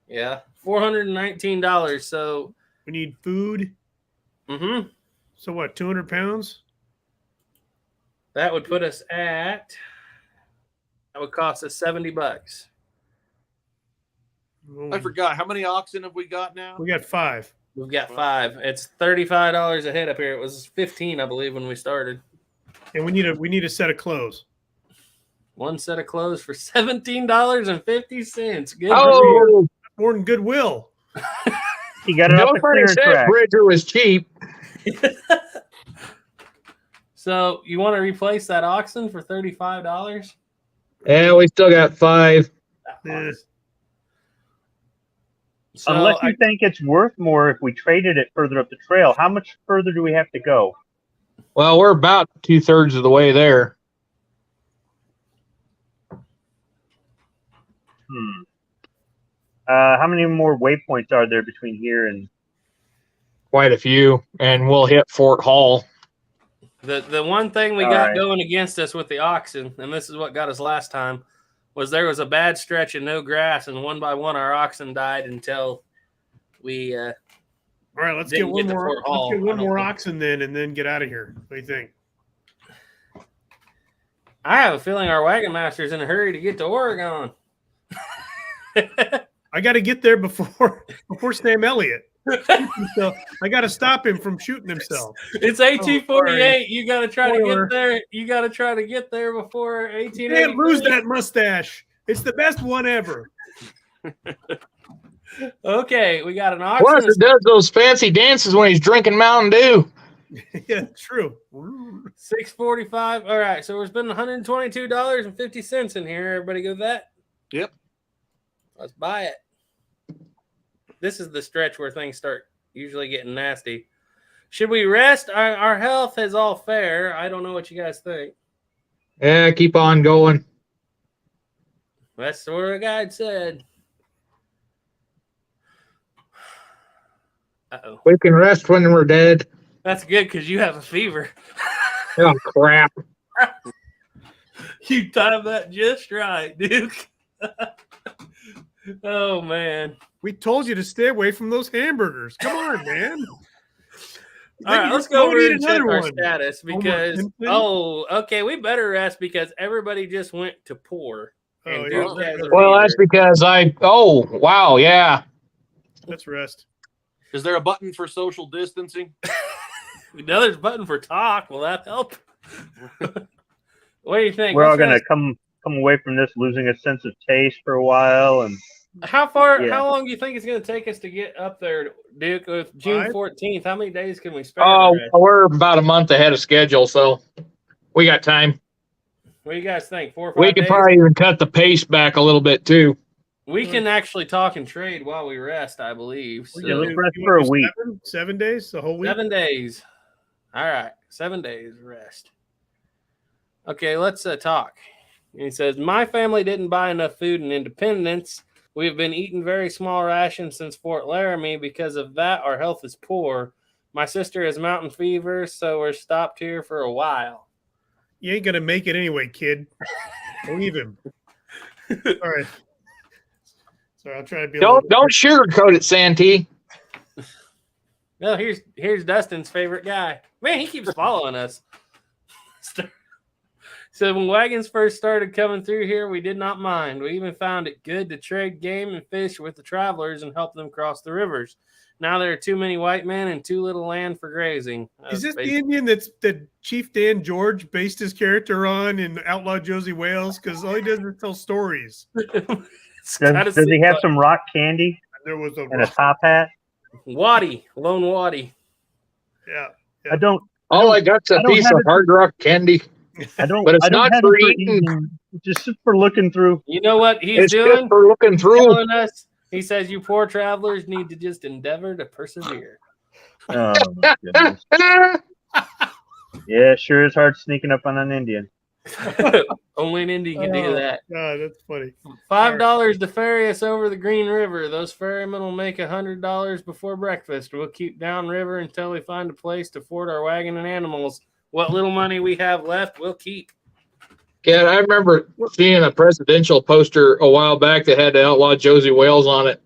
Yeah, $419. So We need food. mm-hmm. So what? 200 pounds. That would put us at. That would cost us $70. I forgot. How many oxen have we got now? We got 5. We've got 5. It's $35 a head up here. It was 15, I believe, when we started. And we need a set of clothes. One set of clothes for $17.50. Good. Oh, More than Goodwill. He got it off the nobody clearance said track. Bridger was cheap. So you want to replace that oxen for $35? Yeah, we still got 5. Yeah. So Unless you think it's worth more if we traded it further up the trail, how much further do we have to go? Well, we're about 2/3 of the way there. How many more waypoints are there between here and? Quite a few, and we'll hit Fort Hall. the one thing we All got right. going against us with the oxen, and this is what got us last time, was there was a bad stretch and no grass, and one by one our oxen died until we All right, let's Didn't get one get to more. Fort Hall, Let's get I one don't more think. oxen then, and then get out of here. What do you think? I have a feeling our wagon master's in a hurry to get to Oregon. I got to get there before Sam Elliott. So I got to stop him from shooting himself. It's 1848. You got to try to Spoiler. get there. You got to try to get there before You 1883. can't lose that mustache. It's the best one ever. Okay, we got an Plus, oxen. it does those fancy dances when he's drinking Mountain Dew. Yeah, true. 645. All right, so we're spending $122.50 in here. Everybody go with that? Yep. Let's buy it. This is the stretch where things start usually getting nasty. Should we rest? Our health is all fair. I don't know what you guys think. Yeah, keep on going. That's what the guide said. Uh-oh. We can rest when we're dead. That's good because you have a fever. Oh, crap. You timed that just right, Duke. Oh, man. We told you to stay away from those hamburgers. Come on, man. All right, let's go over and check our status because, okay, we better rest because everybody just went to pour. Oh, And yeah, Duke has a Well, fever. that's because wow, yeah. Let's rest. Is there a button for social distancing? Now there's a button for talk. Will that help? What do you think? We're all Let's gonna rest. come away from this losing a sense of taste for a while, and How Yeah. long do you think it's going to take us to get up there, Duke? With June 5? 14th, how many days can we spare? Oh, the rest? we're about a month ahead of schedule, so we got time. What do you guys think? 4 or 5 We could days? probably even cut the pace back a little bit too. We can actually talk and trade while we rest, I believe. So Yeah, let's rest for a week. 7 days, the whole week. 7 days. All right, 7 days rest. Okay, let's talk. And he says, my family didn't buy enough food in Independence. We have been eating very small rations since Fort Laramie. Because of that, our health is poor. My sister has mountain fever, so we're stopped here for a while. You ain't gonna make it anyway, kid. Believe him. All right. Sorry, I'll try to be. Don't sugarcoat it, Santee. No, here's Dustin's favorite guy. Man, he keeps following us. So when wagons first started coming through here, we did not mind. We even found it good to trade game and fish with the travelers and help them cross the rivers. Now there are too many white men and too little land for grazing. Is this the Indian that Chief Dan George based his character on in Outlaw Josie Wales? Because all he does is tell stories. Does he have some rock candy There was a and a top hat? Waddy, Lone Waddy. yeah. I don't. All I got's a I don't piece have of it- hard rock candy. I don't. But it's I don't not have for it for eating. eating. Just for looking through. You know what he's It's doing? good for looking through. Telling us. He says you poor travelers need to just endeavor to persevere. Oh my goodness. Yeah, it sure is hard sneaking up on an Indian. Only an Indian can do that. God, that's funny. $5 to ferry us over the Green River. Those ferrymen will make $100 before breakfast. We'll keep downriver until we find a place to ford our wagon and animals. What little money we have left, we'll keep. Yeah, I remember seeing a presidential poster a while back that had Outlaw Josie Wales on it.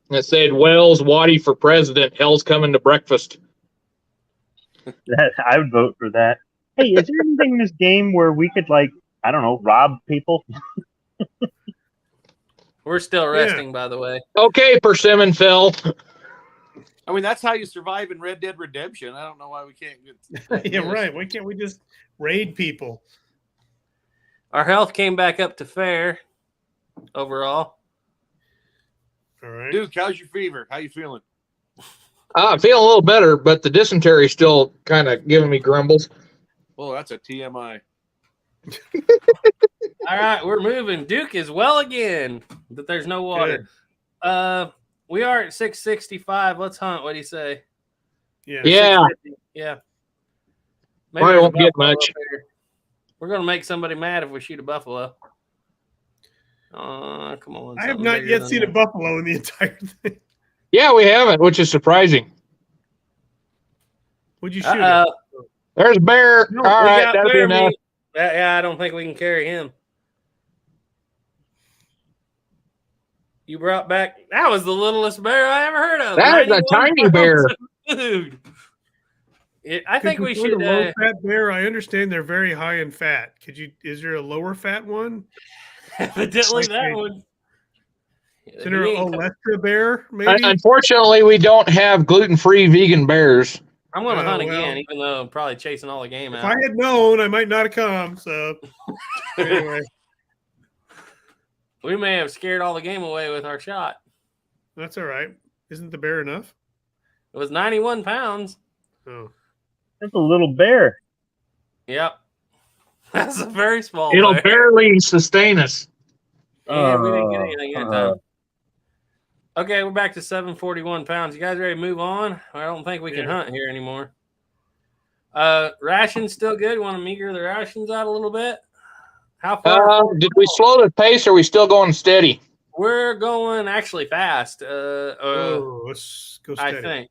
And it said, Wales, Waddy for president. Hell's coming to breakfast. I would vote for that. Hey, is there anything in this game where we could, like, I don't know, rob people? We're still resting, by the way. Okay, Persimmon Phil. I mean, that's how you survive in Red Dead Redemption. I don't know why we can't get. Yeah, right. Why can't we just raid people? Our health came back up to fair overall. All right. Duke, how's your fever? How you feeling? I'm feeling a little better, but the dysentery still kind of giving me grumbles. Oh, that's a TMI. All right, we're moving. Duke is well again, but there's no water. We are at 665. Let's hunt. What do you say? Yeah. Yeah. 650. Yeah. Probably there's a won't get buffalo much. up here. We're gonna make somebody mad if we shoot a buffalo. Come on. I have something not bigger yet than seen that. a buffalo in the entire thing. Yeah, we haven't, which is surprising. Would you shoot? Uh-oh. There's a bear. No, All We right, got that'll be bear enough. meat. Yeah, I don't think we can carry him. You brought back. That was the littlest bear I ever heard of. That is a 91 tiny bear. pounds of food. I think we should. A low fat bear. I understand they're very high in fat. Could you? Is there a lower fat one? Evidently, that one. Is there a He ain't- Lestra bear? Maybe. Unfortunately, we don't have gluten-free vegan bears. I'm going to Oh, hunt well. again, even though I'm probably chasing all the game If out. I had known, I might not have come. So anyway, We may have scared all the game away with our shot. that's all right. Isn't the bear enough? It was 91 pounds. Oh, That's a little bear. Yep. That's a very small It'll bear. barely sustain us. And we didn't get anything in Uh, time. Okay, we're back to 741 pounds. You guys ready to move on? I don't think we can Yeah. hunt here anymore. Rations still good. Want to meager the rations out a little bit? How far? Did we slow the pace, or are we still going steady? We're going actually fast. let's go I steady. think.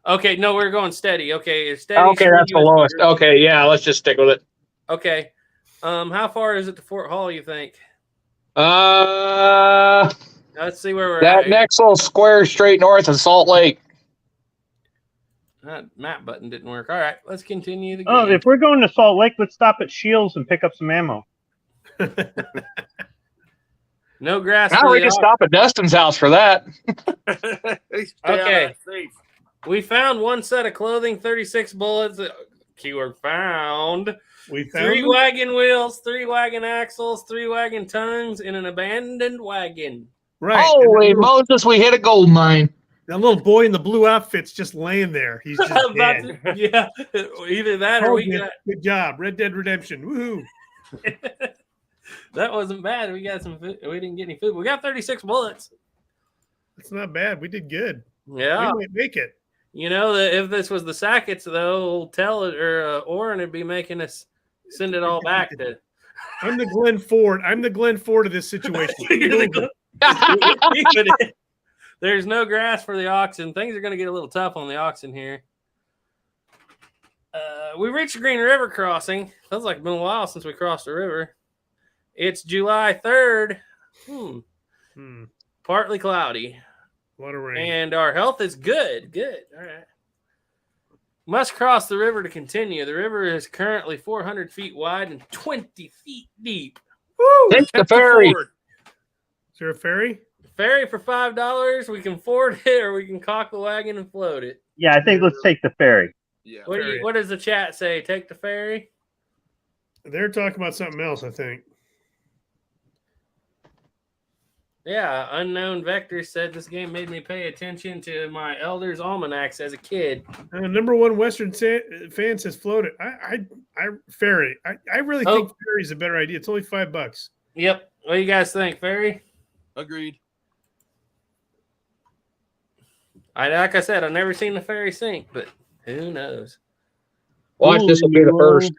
Okay, no, we're going steady. Okay, steady. Okay, that's the lowest. Okay, yeah, let's just stick with it. Okay. How far is it to Fort Hall, you think? Let's see where we're at. That next little square straight north of Salt Lake. That map button didn't work. All right, let's continue the game. Oh, if we're going to Salt Lake, let's stop at Shields and pick up some ammo. No grass. Now we can stop at Dustin's house for that. Okay. We found one set of clothing, 36 bullets. Keyword found. We found 3 them? wagon wheels, 3 wagon axles, 3 wagon tongues in an abandoned wagon. Right. Holy Moses, we hit a gold mine. That little boy in the blue outfit's just laying there. He's just dead. Yeah, either that or we got. Good job, Red Dead Redemption. Woohoo! That wasn't bad. We got some food. We didn't get any food. We got 36 bullets. That's not bad. We did good. Yeah. We might make it. You know, if this was the Sackets, though, tell it or Oren would be making us send it all back to. I'm the Glenn Ford. I'm the Glenn Ford of this situation. There's no grass for the oxen. Things are going to get a little tough on the oxen here. We reached the Green River crossing. Feels like it's been a while since we crossed the river. It's July 3rd. Partly cloudy. A lot of rain. And our health is good. Good. All right. Must cross the river to continue. The river is currently 400 feet wide and 20 feet deep. Woo! Take the ferry. Is there a ferry? Ferry for $5. We can ford it or we can cock the wagon and float it. Yeah, I think let's take the ferry. Yeah. What does the chat say? Take the ferry? They're talking about something else, I think. Yeah, Unknown Vector said this game made me pay attention to my elders' almanacs as a kid. Number one Western fan says float it. Ferry. I really think ferry is a better idea. It's only $5. Yep. What do you guys think, ferry? Agreed. Like I said, I've never seen the ferry sink, but who knows? Watch, this will be the first.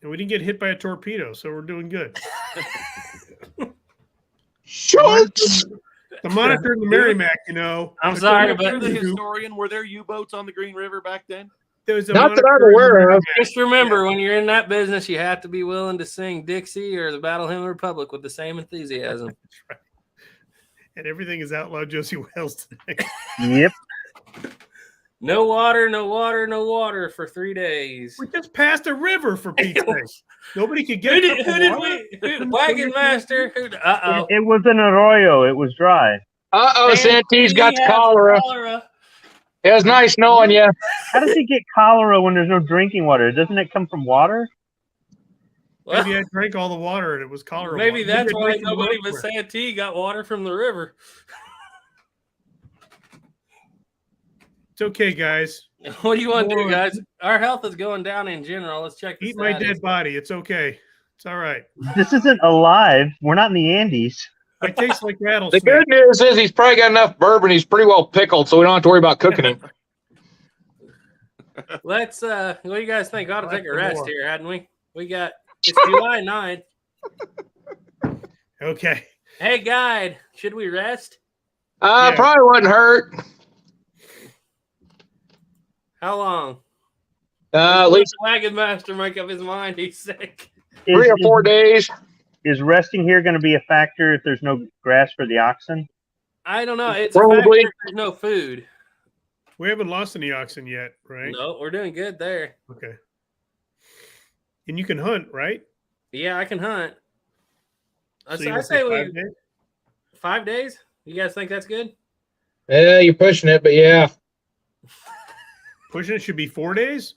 And we didn't get hit by a torpedo, so we're doing good. Shoots! The Monitor and the Merrimack, you know. I'm sorry, You're but the historian. Were there U-boats on the Green River back then? There was a Not that Monitor I'm aware and the of. just remember, when you're in that business, you have to be willing to sing Dixie or the Battle Hymn of the Republic with the same enthusiasm. That's right. And everything is Outlaw Josie Wales today. Yep. No water, no water, no water for 3 days. We just passed a river, for Pete's sake. Nobody could get Who did we? Wagon Master. Uh-oh. It was an arroyo. It was dry. Uh-oh, Santee's got the He has cholera. It was nice knowing you. How does he get cholera when there's no drinking water? Doesn't it come from water? Well, Maybe I drank all the water and it was cholera. maybe water. that's Maybe I why drank the nobody water. but Santee got water from the river. It's okay, guys. What do you want to do, guys? Our health is going down in general. Let's check the Eat my status. dead body. It's okay. It's all right. This isn't alive. We're not in the Andes. I taste like The rattlesnake. good news is he's probably got enough bourbon. He's pretty well pickled, so we don't have to worry about cooking him. Let's what do you guys think? Ought to take a for rest more. here, hadn't we? It's July 9th. Okay. Hey, guide, should we rest? Yeah. Probably wouldn't hurt. How long? At Let least the wagon master make up his mind. He's sick. 3 or 4 days. Is resting here going to be a factor if there's no grass for the oxen? I don't know. It's Probably. a factor if there's no food. We haven't lost any oxen yet, right? No, we're doing good there. Okay. And you can hunt, right? Yeah, I can hunt. I So you say would say we 5 days? 5 days. You guys think that's good? Yeah, you're pushing it, but yeah. Pushing it should be 4 days?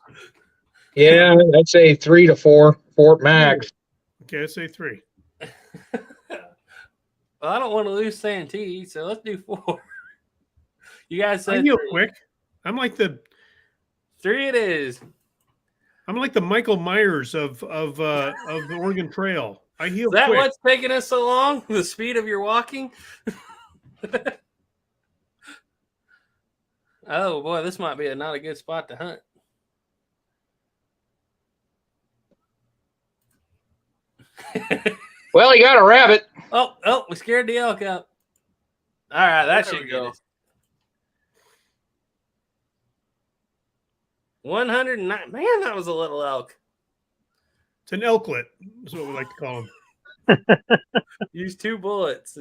Yeah, I'd say 3 to 4, 4 max. Okay, let's say 3. Well, I don't want to lose Santee, so let's do 4. You guys I said heal 3. quick. I'm like the 3 it is. Michael Myers of the Oregon Trail. I heal Is that quick. what's taking us so long? The speed of your walking? Oh boy, this might be not a good spot to hunt. Well, you got a rabbit. Oh, we scared the elk up. All right, that There should we go. go. 109. Man, that was a little elk. It's an elklet. Is what we like to call them. Use 2 bullets.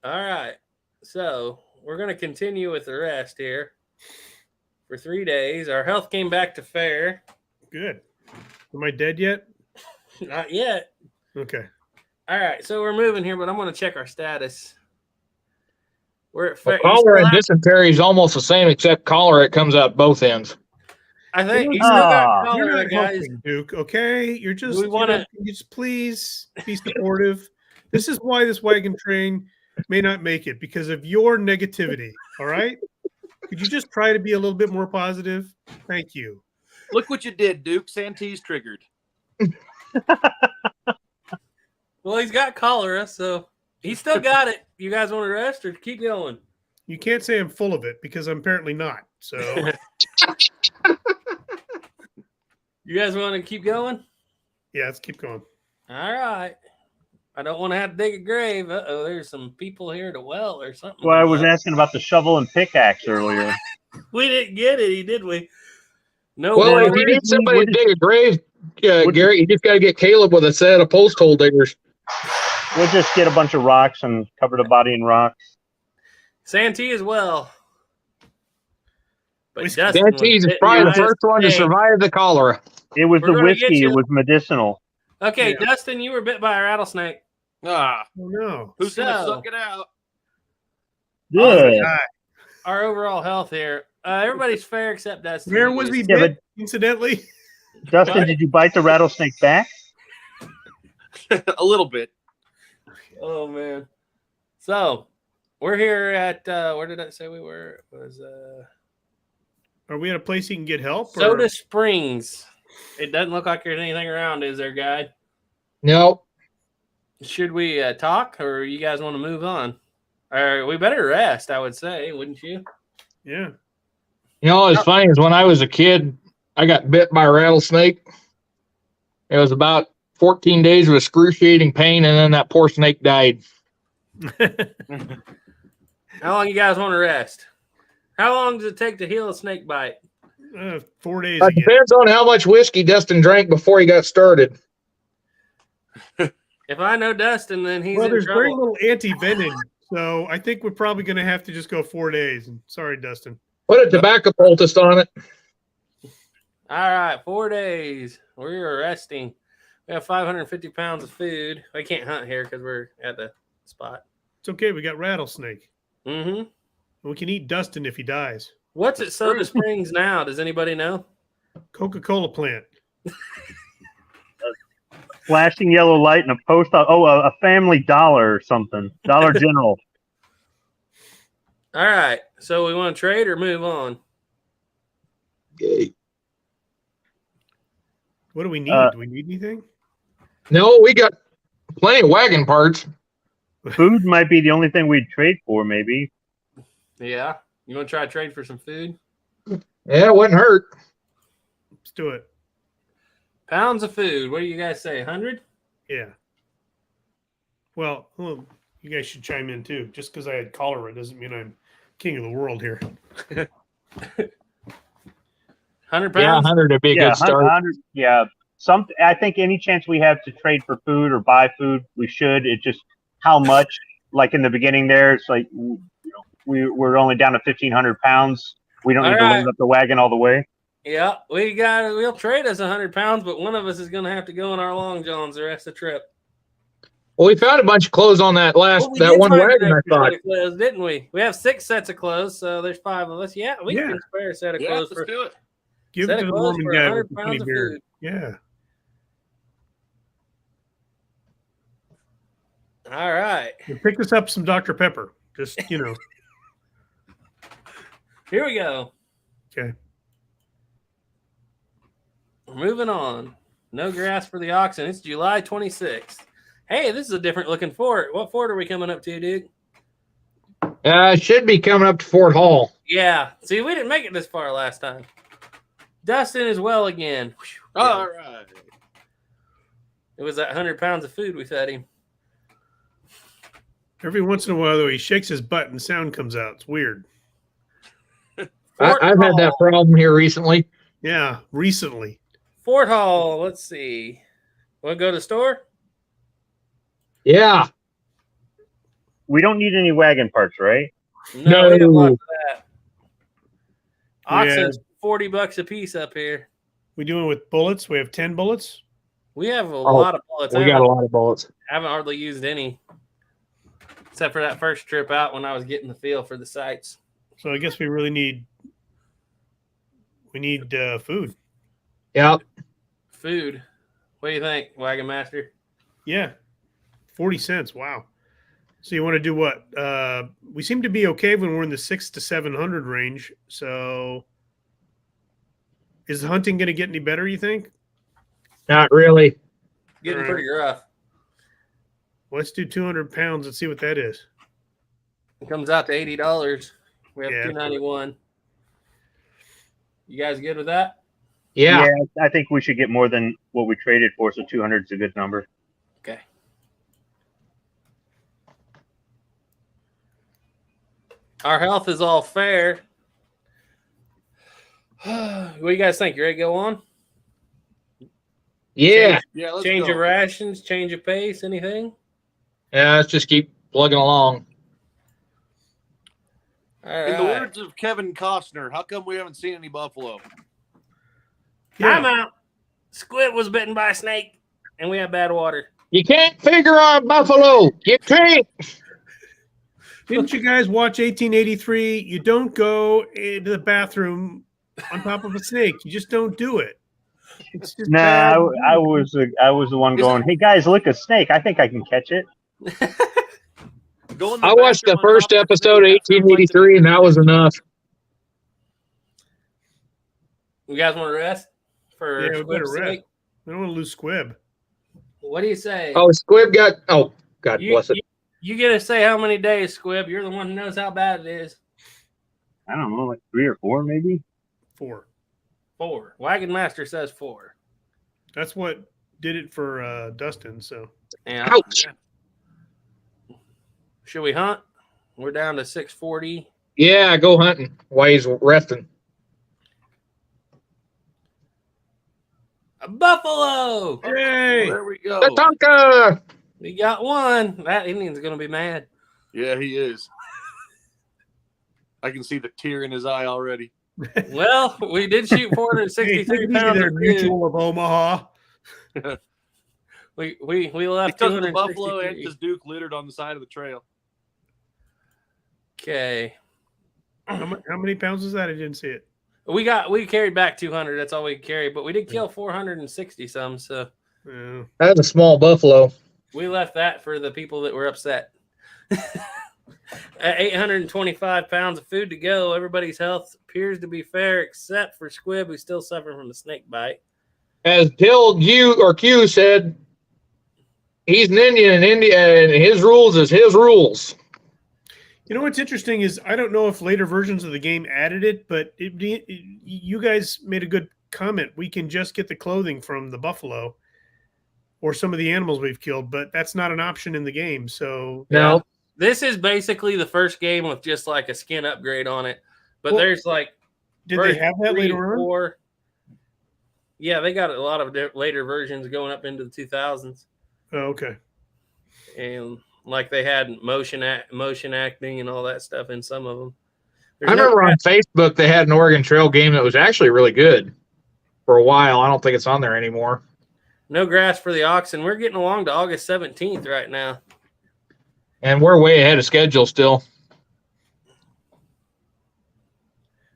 All right. So we're going to continue with the rest here for 3 days. Our health came back to fair. Good. Am I dead yet? Not yet. Okay. All right. So we're moving here, but I'm going to check our status. We're at fair. Cholera and dysentery is almost the same, except cholera, it comes out both ends. I think you still got You're cholera, not guys. helping, Duke. Okay, you're just. We wanna- you just please be supportive. This is why this wagon train may not make it because of your negativity. All right. Could you just try to be a little bit more positive? Thank you. Look what you did, Duke. Santee's triggered. Well, he's got cholera, so he still got it. You guys want to rest or keep going? You can't say I'm full of it because I'm apparently not. So You guys want to keep going? yeah, let's keep going. All right. I don't want to have to dig a grave. Uh-oh, there's some people here to well or something. Well, I was asking about the shovel and pickaxe earlier. We didn't get it, did we? No. Well, way. if you need somebody to dig a grave, Gary, you just got to get Caleb with a set of post hole diggers. We'll just get a bunch of rocks and cover the body in rocks. Santee as well. But Whiskey. Dustin Santee's was probably the hitting first one to Hey, survive the cholera. It was We're the gonna get whiskey. you. It was medicinal. Okay, Yeah. Dustin, you were bit by a rattlesnake. Ah, Oh no. who's gonna So- suck it out? Good. Our overall health here. Everybody's fair except Dustin. Where was he Yeah, bit? Incidentally. Dustin, did you bite the rattlesnake back? A little bit. Oh man. So we're here at where did I say we were? It was Are we at a place you can get help? or- Soda Springs. It doesn't look like there's anything around, is there, guy? No. Should we talk or you guys want to move on? Or we better rest, I would say, wouldn't you? Yeah. You know, it's funny is when I was a kid, I got bit by a rattlesnake. It was about 14 days of excruciating pain, and then that poor snake died. How long you guys want to rest? How long does it take to heal a snake bite? 4 days It again. depends on how much whiskey Dustin drank before he got started. If I know Dustin, then he's Well, in there's very trouble. little anti-venom, so I think we're probably going to have to just go 4 days. Sorry, Dustin. Put a tobacco poultice on it. All right, 4 days. We're resting. We have 550 pounds of food. We can't hunt here because we're at the spot. It's okay. We got rattlesnake. Mm-hmm. We can eat Dustin if he dies. What's at Soda Springs now? Does anybody know? Coca-Cola plant. Flashing yellow light and a post. Oh, a Family Dollar or something. Dollar General. All right. So we want to trade or move on? What do we need? Do we need anything? No, we got plenty of wagon parts. Food might be the only thing we'd trade for, maybe. Yeah. You want to try to trade for some food? Yeah, it wouldn't hurt. Let's do it. Pounds of food. What do you guys say? 100? Yeah. Well, you guys should chime in too. Just because I had cholera doesn't mean I'm king of the world here. 100 Yeah, pounds? 100 would be a Yeah, good start. 100. Yeah. I think any chance we have to trade for food or buy food, we should. It's just how much. Like in the beginning, there, it's like we're only down to 1,500 pounds. We don't need to load up the wagon all the way. Yeah, we'll trade us 100 pounds, but one of us is going to have to go in our long johns the rest of the trip. Well, we found a bunch of clothes on that Well, we that did one find an wagon, I extra thought. set of clothes, didn't we? We have 6 sets of clothes, so there's 5 of us. Yeah, we can spare a set of Yeah, clothes let's for do it. Give Set it of to the clothes Mormon for guy 100 with the funny pounds of beard. food. Yeah. All right. You pick us up some Dr. Pepper. Just, Here we go. Okay. Moving on. No grass for the oxen. It's July 26th. Hey, this is a different looking fort. What fort are we coming up to, dude? It should be coming up to Fort Hall. Yeah. See, we didn't make it this far last time. Dustin is well again. Whew. All right. It was that 100 pounds of food we fed him. Every once in a while, though, he shakes his butt and sound comes out. It's weird. Fort I've had that Hall. problem here recently. Yeah, recently. Fort Hall. Let's see. Want to go to the store? Yeah. We don't need any wagon parts, right? No, we have lots of that. Yeah. Oxen's $40 a piece up here. We doing with bullets? We have 10 bullets. We have a lot of bullets. We got a lot of bullets. I haven't hardly used any, except for that first trip out when I was getting the feel for the sights. So I guess we really need food. Yep. Food. What do you think, Wagon Master? Yeah. 40 cents. Wow. So you want to do what? We seem to be okay when we're in the 600 to 700 range. So is the hunting going to get any better, you think? Not really. Getting All right. pretty rough. Let's do 200 pounds and see what that is. It comes out to $80. We have Yeah. $291. You guys good with that? Yeah. I think we should get more than what we traded for, so 200 is a good number. Okay. Our health is all fair. What do you guys think? You ready to go on? Yeah. Yeah, let's Change go. of rations, change of pace, anything? Yeah. Let's just keep plugging along. All In the right. words of Kevin Costner, how come we haven't seen any buffalo? Time out. Squid was bitten by a snake, and we have bad water. You can't figure on buffalo. You can't. Didn't you guys watch 1883? You don't go into the bathroom on top of a snake. You just don't do it. It's just bad. Nah, I was the one going, hey guys, look, a snake. I think I can catch it. Go in the I watched the bathroom on first top of the episode of snake, that sounds like 1883, and that was enough. You guys want to rest for Yeah, we better Squid's rest. sake? We don't want to lose squib. What do you say? Oh, Squib got. Oh, God you, bless it. you get to say how many days, Squib. You're the one who knows how bad it is. I don't know, like 3 or 4 maybe. 4. 4. Wagon Master says 4. That's what did it for Dustin. So Yeah. Ouch. Should we hunt? We're down to 640. Yeah, go hunting while he's resting. A buffalo! Yay! There we go. Tatanka! We got one. That Indian's going to be mad. Yeah, he is. I can see the tear in his eye already. Well, we did shoot Hey, 463 take it easy pounds there, of food. Mutual of Omaha. We He left took the buffalo and 263. his Duke littered on the side of the trail. Okay. How many pounds is that? I didn't see it. We carried back 200. That's all we carried, but we did kill 460 some. So Yeah. That's a small buffalo. we left that for the people that were upset. At 825 pounds of food to go. Everybody's health appears to be fair, except for Squib, who's still suffering from a snake bite. As Q said, he's an Indian, and his rules is his rules. You know what's interesting is I don't know if later versions of the game added it, but you guys made a good comment. We can just get the clothing from the buffalo or some of the animals we've killed, but that's not an option in the game. So No, This is basically the first game with just like a skin upgrade on it. But Well, there's like did they have that 3, later on? 4. Yeah, they got a lot of later versions going up into the 2000s. Oh, okay. And like they had motion acting and all that stuff in some of them. I remember on Facebook they had an Oregon Trail game that was actually really good for a while. I don't think it's on there anymore. No grass for the oxen. We're getting along to August 17th right now. And we're way ahead of schedule still.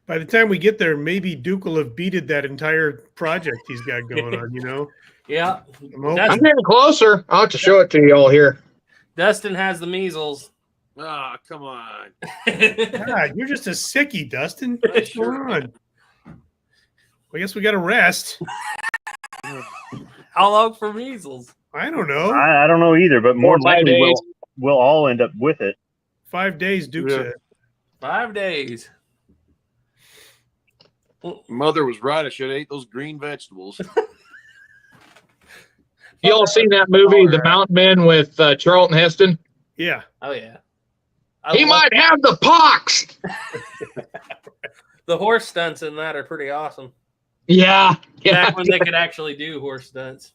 By the time we get there, maybe Duke will have beated that entire project he's got going on, you know? Yeah. I'm hoping. That's- I'm getting closer. I'll have to show it to you all here. Dustin has the measles. Ah, come on. God, you're just a sickie, Dustin. I What's sure going on? Well, I guess we got to rest. How long for measles? I don't know. I don't know either, but more 4 or 5 likely days. we'll all end up with it. 5 days, Duke Yeah. said. 5 days. Mother was right. I should have ate those green vegetables. You all seen that movie, The Mountain Men, with Charlton Heston? Yeah. Oh yeah. He might have the pox. The horse stunts in that are pretty awesome. Yeah. Yeah. Back when they could actually do horse stunts.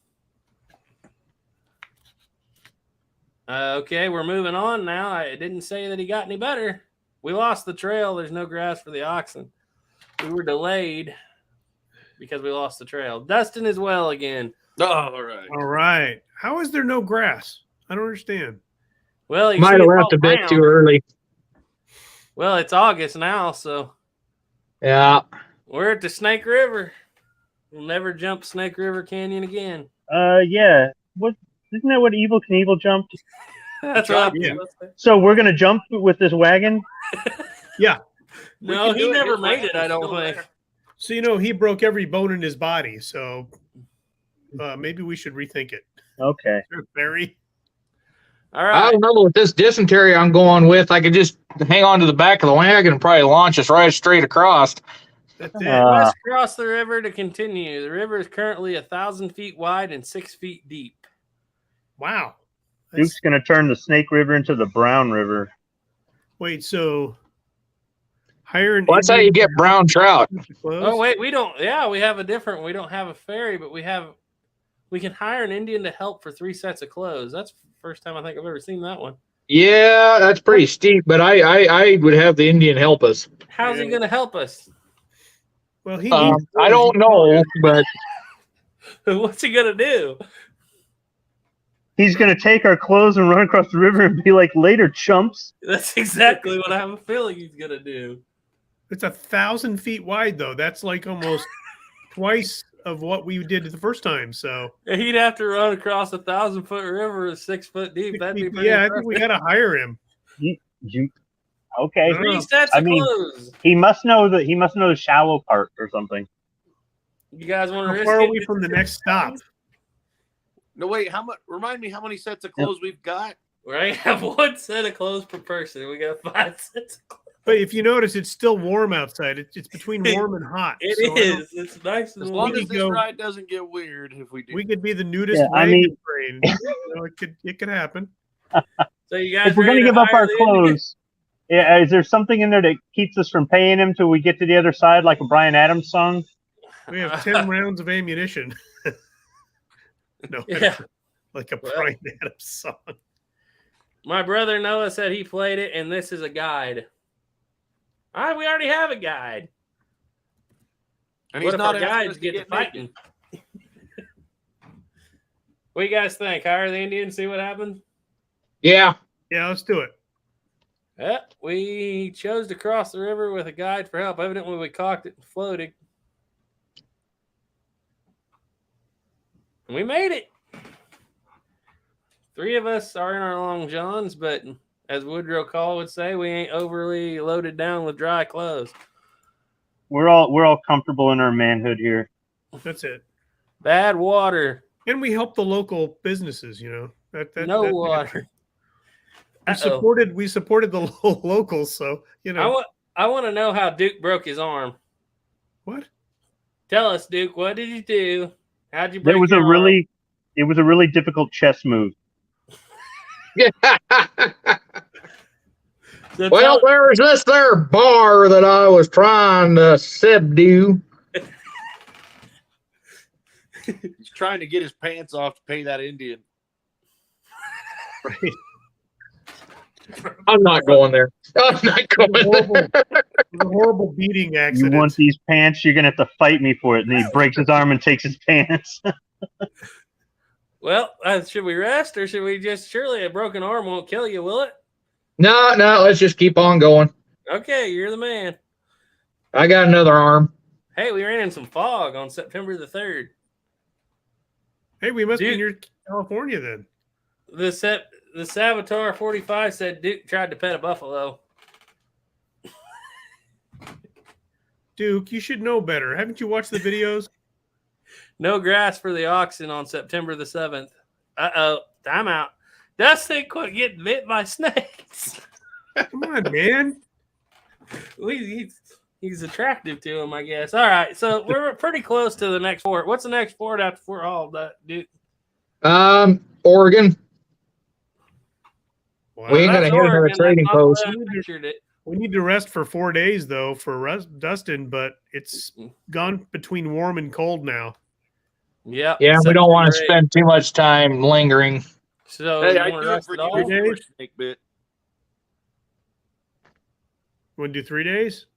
Okay, we're moving on now. I didn't say that he got any better. We lost the trail. There's no grass for the oxen. We were delayed because we lost the trail. Dustin as well again. Oh, all right. All right. How is there no grass? I don't understand. Well, you Might see have it's left all a bit brown. too early. Well, it's August now, so Yeah. we're at the Snake River. We'll never jump Snake River Canyon again. Yeah. What? Isn't that what Evil Knievel jumped? That's tried right. to. So we're gonna jump with this wagon. Yeah. No, can he do it. never His made it, wagon's I don't still think. there. So, you know, he broke every bone in his body. So maybe we should rethink it. Okay. Sure, Barry. All I right. don't know, with this dysentery I'm going with, I could just hang on to the back of the wagon and probably launch us right straight across. That's it. Let's cross the river to continue. The river is currently 1,000 feet wide and 6 feet deep. Wow. Duke's gonna turn the Snake River into the Brown River. Wait, so hire an Well, that's how you get brown trout. Oh, wait, we don't. Yeah, we have a different. We don't have a ferry, but we can hire an Indian to help for 3 sets of clothes. That's the first time I think I've ever seen that one. Yeah, that's pretty steep, but I would have the Indian help us. How's he going to help us? Well, he I needs don't know, but What's he going to do? He's gonna take our clothes and run across the river and be like, "Later, chumps." That's exactly what I have a feeling he's going to do. It's 1,000 feet wide, though. That's like almost twice of what we did the first time. So He'd have to run across 1,000-foot river 6 foot deep. That'd be pretty yeah, I think we got to hire him. Okay. 3 sets of clothes. He must know the shallow part or something. You guys want to How risk far are it? we from the next stop? No, wait. How much? Remind me how many sets of clothes we've got. Right? Have 1 set of clothes per person. We got 5 sets of clothes. But if you notice, it's still warm outside. It's between warm and hot. It so is. It's nice and As warm. long as could this go- ride doesn't get weird, if we do. we could be the nudist Yeah, I wagon mean- train. You know, it could happen. So you guys If we're gonna ready to give up hire our the Indian? clothes, yeah, is there something in there that keeps us from paying him till we get to the other side, like a Bryan Adams song? We have 10 rounds of ammunition. No, Yeah. like a Well- Bryan Adams song. My brother Noah said he played it, and this is a guide. All right, we already have a guide. And What he's if not our asking guides us to get to get naked. fighting? What do you guys think? Hire the Indian, see what happens? yeah. Yeah, let's do it. Yeah, we chose to cross the river with a guide for help. Evidently, we cocked it and floated. And we made it. 3 of us are in our long johns, but as Woodrow Call would say, we ain't overly loaded down with dry clothes. We're all comfortable in our manhood here. That's it. Bad water, And we help the local businesses, you know. no that- water. We supported the locals, so you know. I want to know how Duke broke his arm. What? Tell us, Duke. What did you do? How'd you break It was your a arm? really difficult chess move. So Well, tell- there's this there bar that I was trying to subdue. He's trying to get his pants off to pay that Indian. Right. I'm not going there. I'm not going Horrible, there. it was a horrible beating You accident. want these pants? You're gonna have to fight me for it. And he breaks his arm and takes his pants. well, should we rest or should we just? Surely a broken arm won't kill you, will it? No, let's just keep on going. Okay, you're the man. I got another arm. Hey, we ran in some fog on September the 3rd. Hey, we must be Dude. near California then. The Savitar 45 said Duke tried to pet a buffalo. Duke, you should know better. Haven't you watched the videos? No grass for the oxen on September the 7th. Uh-oh, time out. Dustin quit getting bit by snakes. Come on, man. He's attractive to him, I guess. All right, so we're pretty close to the next fort. What's the next fort after Fort Hall, Duke? Oregon. Wow. We ain't gonna That's hit another Oregon. trading That's not post. where I pictured it. We need to rest for 4 days though for Dustin, but it's gone between warm and cold now. Yeah. Yeah, we don't want to September 8th. spend too much time lingering. So Hey, you I want to do it rest for it all? 3 you days? for snake bit. Want to do 3 days?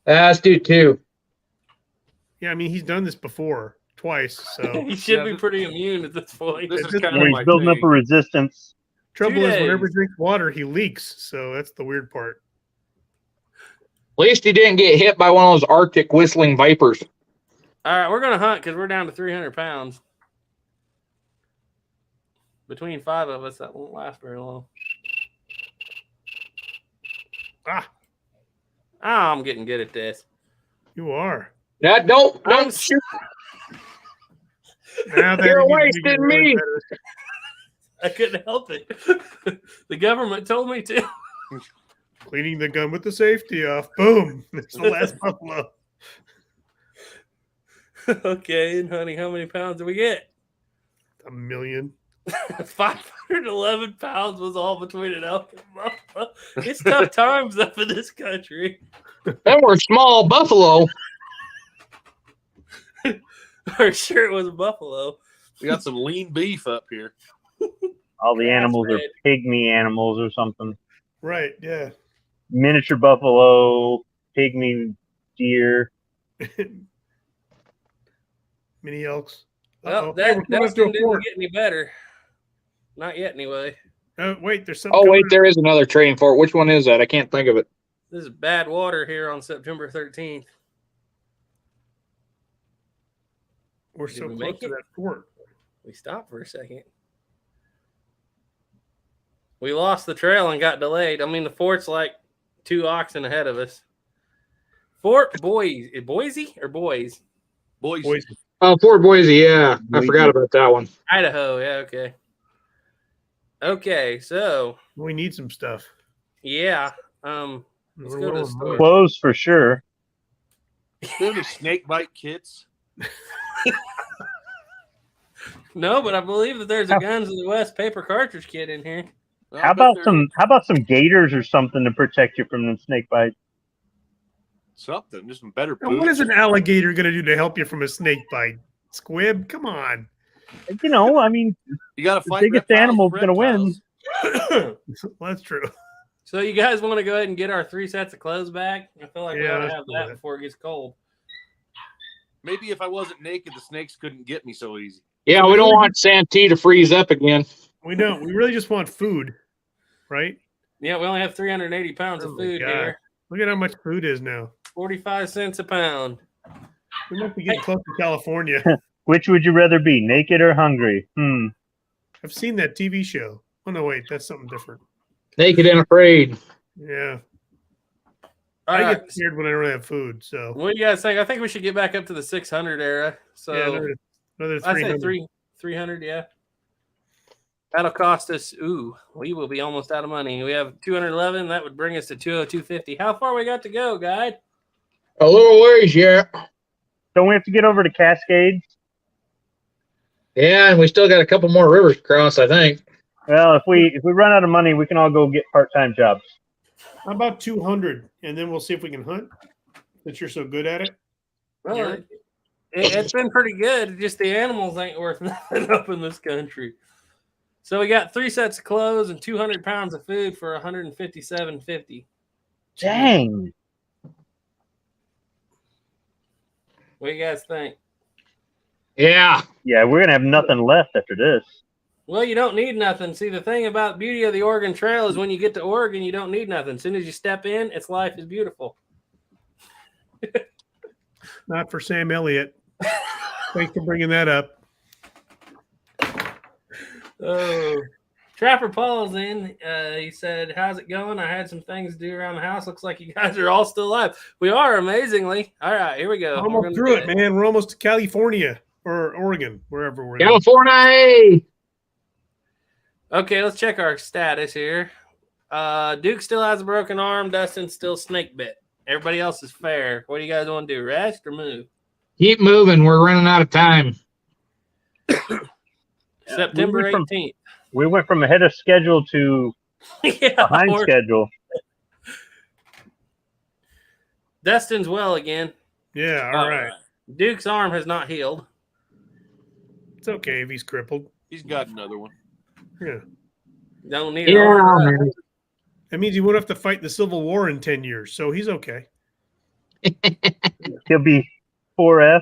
Let's do 2. Yeah, I mean he's done this before twice, so He should Yeah, be this- pretty immune at this point. This It's is just- kind Yeah, of he's my building up a thing. resistance. trouble 2 is whenever he days. drinks water, he leaks. So that's the weird part. At least he didn't get hit by one of those Arctic whistling vipers. All right, we're gonna hunt because we're down to 300 pounds. Between 5 of us, that won't last very long. Ah, I'm getting good at this. you are. Yeah, don't I'm shoot. Now that You're you get wasting really me. better. I couldn't help it. The government told me to. Cleaning the gun with the safety off. Boom. That's the last buffalo. Okay, and honey, how many pounds did we get? 1 million. 511 pounds was all between an elk and a buffalo. It's tough times up in this country. Them were small buffalo. Or sure it was a buffalo. We got some lean beef up here. All the That's animals are red. pygmy animals or something. Right, yeah. Miniature buffalo, pygmy deer. Mini elks. Well, Uh-oh. Hey, that we're coming up to Dustin a didn't fort. get any better. Not yet, anyway. Wait, there's something. Oh, wait, coming. there is another train for it. Which one is that? I can't think of it. This is bad water here on September 13th. We're Did so we close make to it? that fort. We stopped for a second. We lost the trail and got delayed. I mean, the fort's like 2 oxen ahead of us. Fort Boise, Boise or Boise? Boys, Boise. Oh, Fort Boise, yeah. I Boise. forgot about that one. Idaho, yeah, okay. Okay, so We need some stuff. yeah. Let's We're go to the rolling store. more. Clothes for sure. do you have any snake bite kits? No, but I believe that there's a Guns of the West paper cartridge kit in here. Well, How I bet about there's some gators or something to protect you from the snake bite? something? Just some better Now, what boots. is an alligator going to do to help you from a snake bite? Squib, come on. You know, I mean, You got to the fight. biggest reptiles animal's with gonna win. reptiles. Well, that's true. So you guys want to go ahead and get our 3 sets of clothes back? I feel like we Yeah, ought to let's have do that that. before it gets cold. Maybe if I wasn't naked, the snakes couldn't get me so easy. Yeah, we don't want Santee to freeze up again. We don't. We really just want food, right? Yeah, we only have 380 pounds of Oh my food God. here. Look at how much food is now. 45 cents a pound. We might be getting close to California. which would you rather be, naked or hungry? I've seen that TV show. Oh, no, wait. That's something different. Naked and afraid. Yeah. All I right. get scared when I don't have food. So, What do you guys think? I think we should get back up to the 600 era. So yeah, another I say 300. 300, yeah. That'll cost us, we will be almost out of money. We have 211. That would bring us to 202.50. How far we got to go, guide? A little ways yet. Don't we have to get over to Cascades? Yeah, and we still got a couple more rivers to cross, I think. Well, if we run out of money, we can all go get part-time jobs. How about 200? And then we'll see if we can hunt since you're so good at it. Well, Yeah. it's been pretty good. Just the animals ain't worth nothing up in this country. So we got 3 sets of clothes and 200 pounds of food for 157.50. Dang. What do you guys think? Yeah. Yeah, we're gonna have nothing left after this. Well, you don't need nothing. See, the thing about the beauty of the Oregon Trail is when you get to Oregon, you don't need nothing. As soon as you step in, it's life is beautiful. Not for Sam Elliott. Thanks for bringing that up. Oh, Trapper Paul's in. He said, "How's it going? I had some things to do around the house. Looks like you guys are all still alive. We are, amazingly. All right, here we go. We're We're almost gonna through do it, man. We're almost to California or Oregon, wherever we're at. California. Okay, let's check our status here. Duke still has a broken arm. Dustin's still snake bit. Everybody else is fair. What do you guys want to do? Rest or move? Keep moving. We're running out of time. September we went 18th. We went from ahead of schedule to Yeah, behind we're- schedule. Dustin's well again. Yeah, all right. Duke's arm has not healed. It's okay if he's crippled. He's got another one. Yeah. Don't need an arm. man. That means he won't have to fight the Civil War in 10 years, so he's okay. He'll be 4F.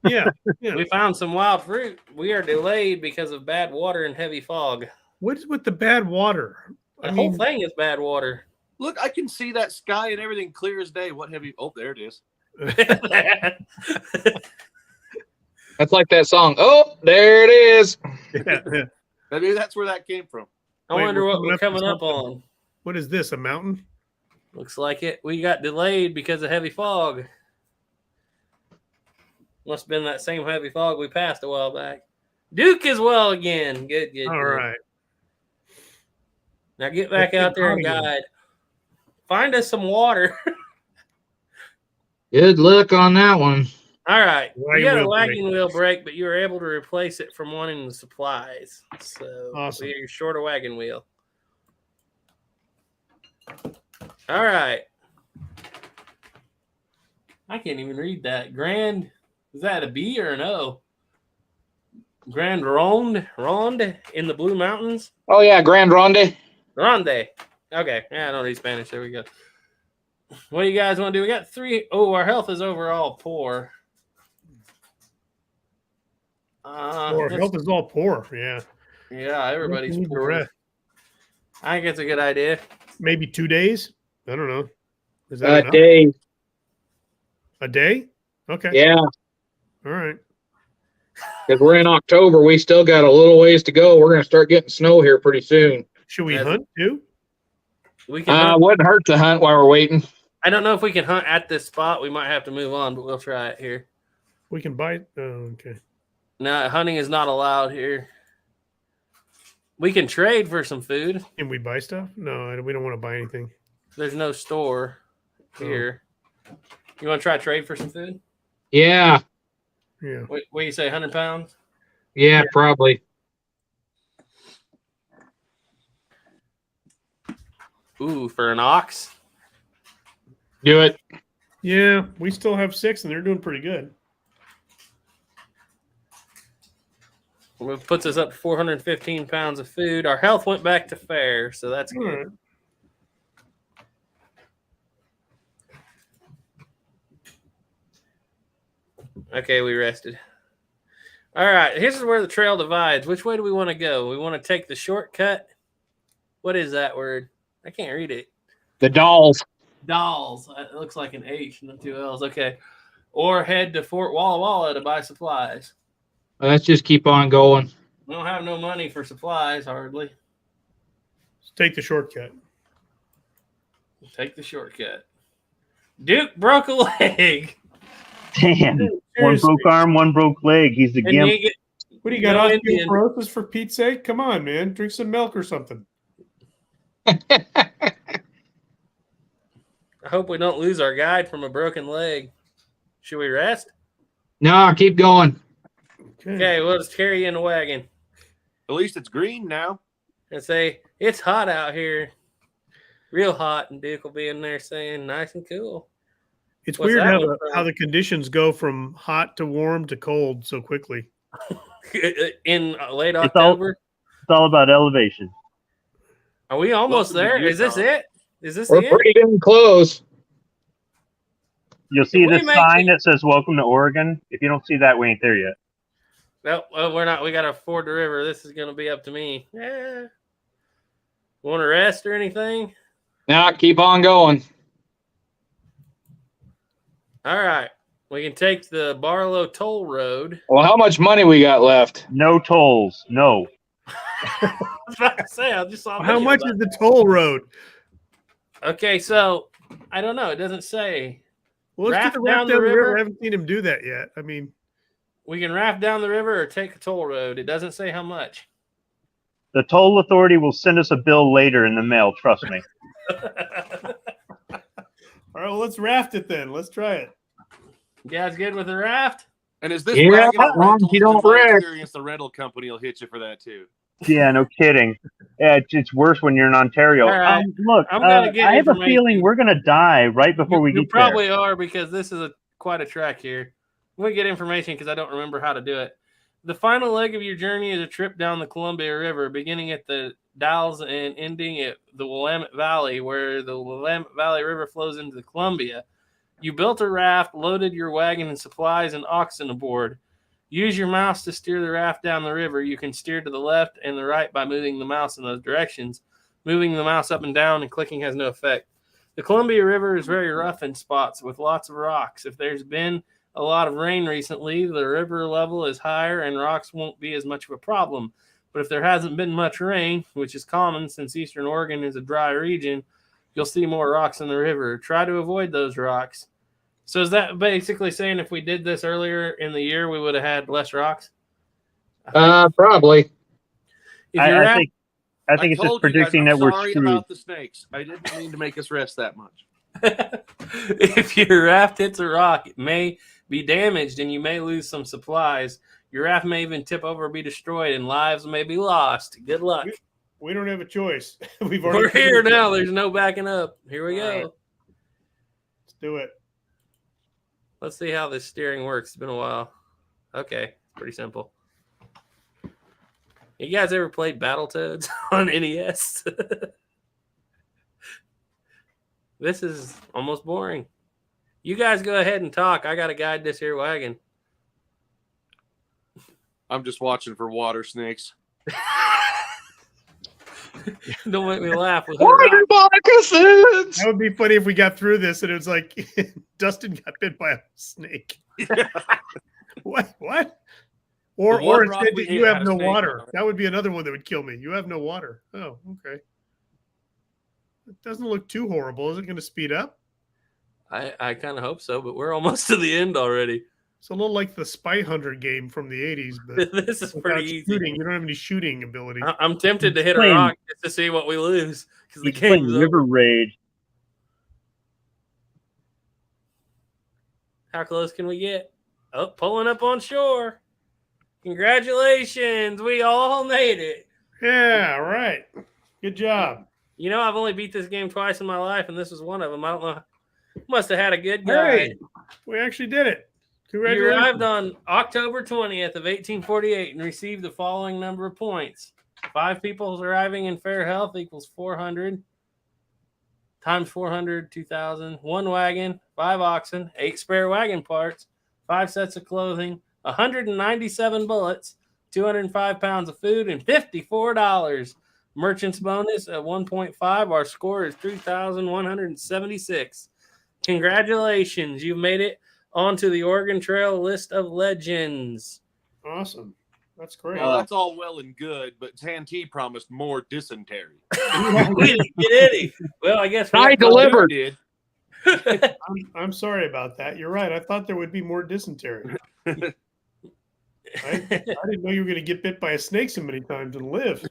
Yeah. Yeah. We found some wild fruit. We are delayed because of bad water and heavy fog. What is with the bad water? The whole thing is bad water. Look, I can see that sky and everything clear as day. What have you? Oh, there it is. That's like that song. Oh, there it is. Yeah, yeah. Maybe that's where that came from. I wonder what we're coming up on. What is this? A mountain? Looks like it. We got delayed because of heavy fog. Must have been that same heavy fog we passed a while back. Duke is well again. Good. All right. Now get back out there and guide. Find us some water. Good luck on that one. All right. We got a wagon wagon wheel break, but you were able to replace it from wanting the supplies. So Awesome. you're short a wagon wheel. All right. I can't even read that. Grand, is that a B or an O? Grand Ronde in the Blue Mountains? Oh, yeah, Grand Ronde. Ronde. Okay. Yeah, I don't read Spanish. There we go. What do you guys want to do? We got 3. Oh, our health is overall poor. Our health is all poor. Yeah. Yeah, everybody's Need to poor. rest. I think it's a good idea. Maybe 2 days? I don't know. Is that enough? Day. A day? Okay. Yeah, All right. because we're in October. We still got a little ways to go. We're going to start getting snow here pretty soon. Should we Yes. hunt too? We can hunt. Wouldn't hurt to hunt while we're waiting. I don't know if we can hunt at this spot. We might have to move on, but we'll try it here. We can bite. Oh, okay. No, hunting is not allowed here. We can trade for some food. Can we buy stuff? No, we don't want to buy anything. There's no store here. You want to try trade for some food? Yeah, Yeah. What do you say, 100 pounds? yeah, probably. Ooh, for an ox? Do it. Yeah, we still have 6, and they're doing pretty good. It puts us up to 415 pounds of food. Our health went back to fair, so that's All good. right. Okay, we rested. All right, here's where the trail divides. Which way do we want to go? We want to take the shortcut. What is that word? I can't read it. The dolls. Dolls. It looks like an H and 2 L's. Okay. Or head to Fort Walla Walla to buy supplies. Let's just keep on going. We don't have no money for supplies, hardly. Let's take the shortcut. Take the shortcut. Duke broke a leg. Damn. One Seriously. broke arm, one broke leg. He's the And gimp. you get, What do you got? No Indian. Osteoporosis for Pete's sake? Come on, man. Drink some milk or something. I hope we don't lose our guide from a broken leg. Should we rest? No, keep going. Okay, we'll just carry you in the wagon At least it's green now. and say, it's hot out here. Real hot. And Duke will be in there saying, nice and cool. It's What's weird that how one the, from? how the conditions go from hot to warm to cold so quickly. In late It's all- October. It's all about elevation. Are we almost Welcome to there? Is this Utah. it? Is this We're it? pretty damn close. You'll see If we this make sign it- that says "Welcome to Oregon." If you don't see that, we ain't there yet. No, well, we're not. We got to ford the river. This is going to be up to me. Yeah. Want to rest or anything? Now keep on going. All right. We can take the Barlow Toll Road. Well, how much money we got left? No tolls. No. I was about to say, I just saw. a How video much about is the toll road? it. Okay, so I don't know. It doesn't say. Well, let's Raft get the raft down down the the river. river? I haven't seen him do that yet. I mean, We can raft down the river or take a toll road. It doesn't say how much. The toll authority will send us a bill later in the mail. Trust me. all right, well, let's raft it then. Let's try it. You guys good with the raft? And is this Yeah, wagon as long as you don't rental? In my wreck. experience, the rental company will hit you for that too. Yeah, no kidding. Yeah, it's worse when you're in Ontario. All right. Look, I'm gonna get I have a information. feeling we're gonna die right before we You get probably are, because this is quite a trek here. I'm gonna get information because I don't remember how to do it. The final leg of your journey is a trip down the Columbia River, beginning at the Dalles and ending at the Willamette Valley, where the Willamette Valley River flows into the Columbia. You built a raft, loaded your wagon and supplies, and oxen aboard. Use your mouse to steer the raft down the river. You can steer to the left and the right by moving the mouse in those directions. Moving the mouse up and down and clicking has no effect. The Columbia River is very rough in spots with lots of rocks. If there's been a lot of rain recently, the river level is higher and rocks won't be as much of a problem. But if there hasn't been much rain, which is common since Eastern Oregon is a dry region, you'll see more rocks in the river. Try to avoid those rocks. So is that basically saying if we did this earlier in the year, we would have had less rocks? Probably. I think it's just told you guys, predicting I'm that we're sorry screwed. about the snakes. I didn't mean to make us rest that much. If your raft hits a rock, it may be damaged and you may lose some supplies. Your raft may even tip over or be destroyed, and lives may be lost. Good luck. We don't have a choice. We're here now. There's no backing up. Here we go. All right. Let's do it. Let's see how this steering works. It's been a while. Okay, pretty simple. You guys ever played Battletoads on NES? This is almost boring. You guys go ahead and talk. I got to guide this here wagon. I'm just watching for water snakes. Don't make me laugh. Water moccasins! That would be funny if we got through this and it was like Dustin got bit by a snake. What? Or instead you have no water. That would be another one that would kill me. You have no water. Oh, okay. It doesn't look too horrible. Is it going to speed up? I kind of hope so, but we're almost to the end already. It's a little like the Spy Hunter game from the 80s, but This is pretty easy. shooting, you don't have any shooting ability. I'm tempted to hit a rock just to see what we lose because the game's River over. Raid. How close can we get? Oh, pulling up on shore. Congratulations. We all made it. Yeah, right. Good job. You know, I've only beat this game twice in my life, and this was one of them. I don't know. Must have had a good guy. Hey, we actually did it. You Congratulations. arrived on October 20th of 1848 and received the following number of points. 5 people arriving in fair health equals 400. Times 400, 2,000. 1 wagon, 5 oxen, 8 spare wagon parts, 5 sets of clothing, 197 bullets, 205 pounds of food, and $54. Merchant's bonus at 1.5. Our score is 3,176. Congratulations. You've made it onto the Oregon Trail list of legends. Awesome. That's great. Well, that's all well and good, but Santee promised more dysentery. We didn't get any. Well, I guess I delivered. Did. I'm sorry about that. You're right. I thought there would be more dysentery. I didn't know you were going to get bit by a snake so many times and live.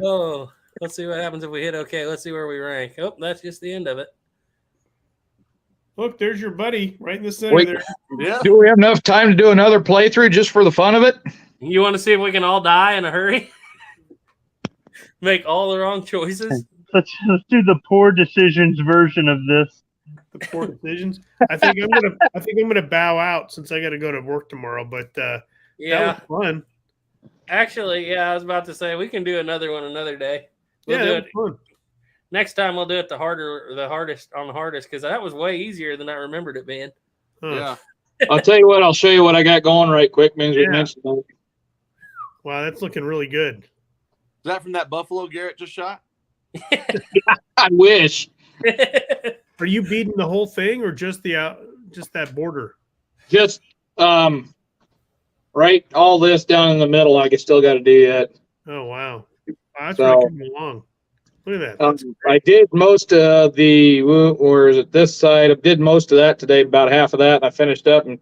Oh, let's see what happens if we hit okay. Let's see where we rank. Oh, that's just the end of it. Look, there's your buddy right in the center Wait. there. Yeah. Do we have enough time to do another playthrough just for the fun of it? You want to see if we can all die in a hurry? Make all the wrong choices? Let's do the poor decisions version of this. The poor decisions. I think I'm gonna bow out since I got to go to work tomorrow. But Yeah. that was fun. Actually, yeah, I was about to say we can do another one another day. We'll Yeah, do that it. was fun. Next time we'll do it the hardest because that was way easier than I remembered it being. Huh. Yeah. I'll tell you what, I'll show you what I got going right quick. Means we Yeah. mentioned that. Wow, that's looking really good. Is that from that buffalo Garrett just shot? I wish. Are you beating the whole thing or just just that border? Just right, all this down in the middle. I still got to do that. Oh wow, that's So- really coming along. Look at that. That's I did most of the, or is it this side? I did most of that today, about half of that, and I finished up, and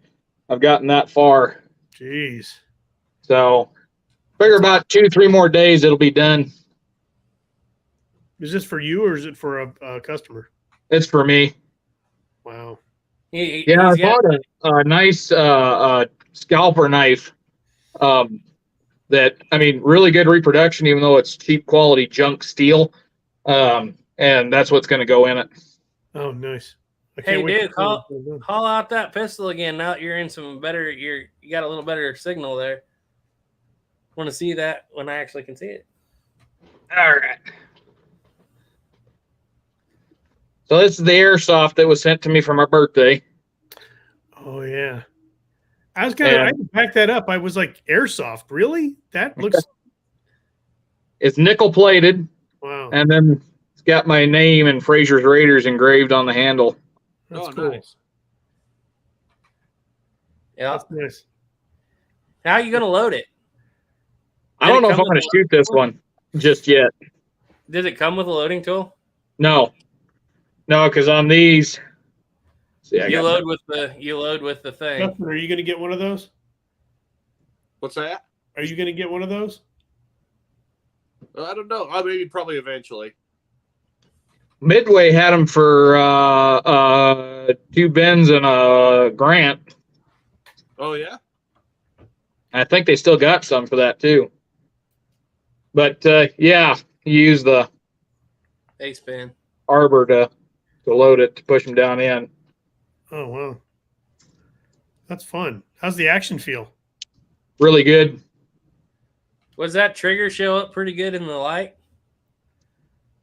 I've gotten that far. Jeez. So, figure about 2-3 more days, it'll be done. Is this for you or is it for a customer? It's for me. Wow. Yeah, I bought a nice scalper knife that, I mean, really good reproduction, even though it's cheap quality junk steel. And that's what's going to go in it. Oh, nice. I Hey, can't wait dude, to see what's going on. haul out that pistol again. Now that you're in some better, you got a little better signal there. Want to see that when I actually can see it. All right. So this is the airsoft that was sent to me for my birthday. Oh yeah. I was I had to back that up. I was like, airsoft, really? That looks It's nickel plated, wow. and then it's got my name and Fraser's Raiders engraved on the handle. That's cool. Nice. Yeah. That's nice. How are you going to load it? I don't know if I'm going to shoot this one just yet. Did it come with a loading tool? No, because on these, see, You load with the thing. Justin, are you going to get one of those? What's that? Are you going to get one of those? I don't know. Maybe probably eventually. Midway had them for 2 bins and a grant. Oh yeah. I think they still got some for that too. But yeah, you use the Ace pin. arbor to load it to push them down in. Oh wow. That's fun. How's the action feel? Really good. Was that trigger show up pretty good in the light?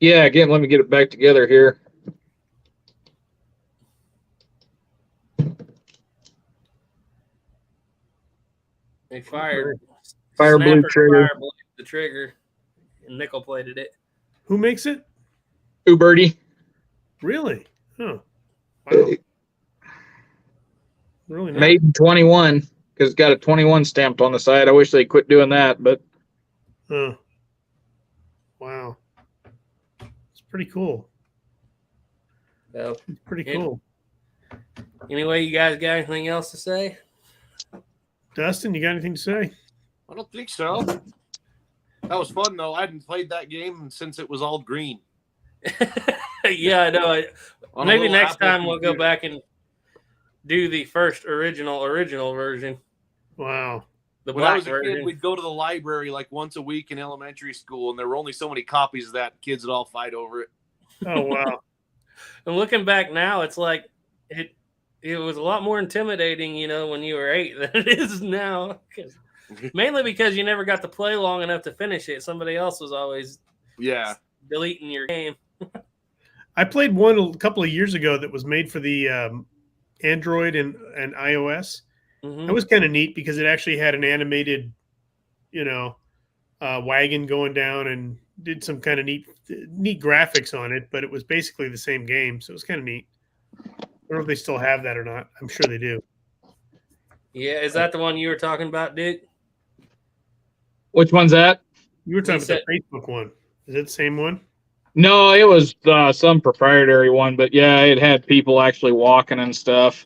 Yeah, again, let me get it back together here. They fired Fire blue snapper trigger. fire blue, the trigger, and nickel plated it. Who makes it? Uberti. Really? Oh. Wow. Really nice. Made in 21 because it's got a 21 stamped on the side. I wish they quit doing that, but Oh. Wow. It's pretty cool. So, It's pretty Yeah. cool. anyway, you guys got anything else to say? Dustin, you got anything to say? I don't think so. That was fun though. I hadn't played that game since it was all green. Yeah, I know. On a Maybe little next Apple time we'll go computer. back and do the first original version, Wow. the When I black was a version. kid, we'd go to the library like once a week in elementary school, and there were only so many copies of that. Kids would all fight over it. Oh wow. And looking back now, it's like it was a lot more intimidating, when you were 8 than it is now. Mainly because you never got to play long enough to finish it. Somebody else was always Yeah. deleting your game. I played one a couple of years ago that was made for the Android and iOS. Mhm. It was kind of neat because it actually had an animated, wagon going down and did some kind of neat graphics on it, but it was basically the same game. So it was kind of neat. I don't know if they still have that or not. I'm sure they do. Yeah, is that the one you were talking about, Duke? which one's that? You were talking He about the Facebook one. Is it the same one? No, it was some proprietary one, but yeah, it had people actually walking and stuff.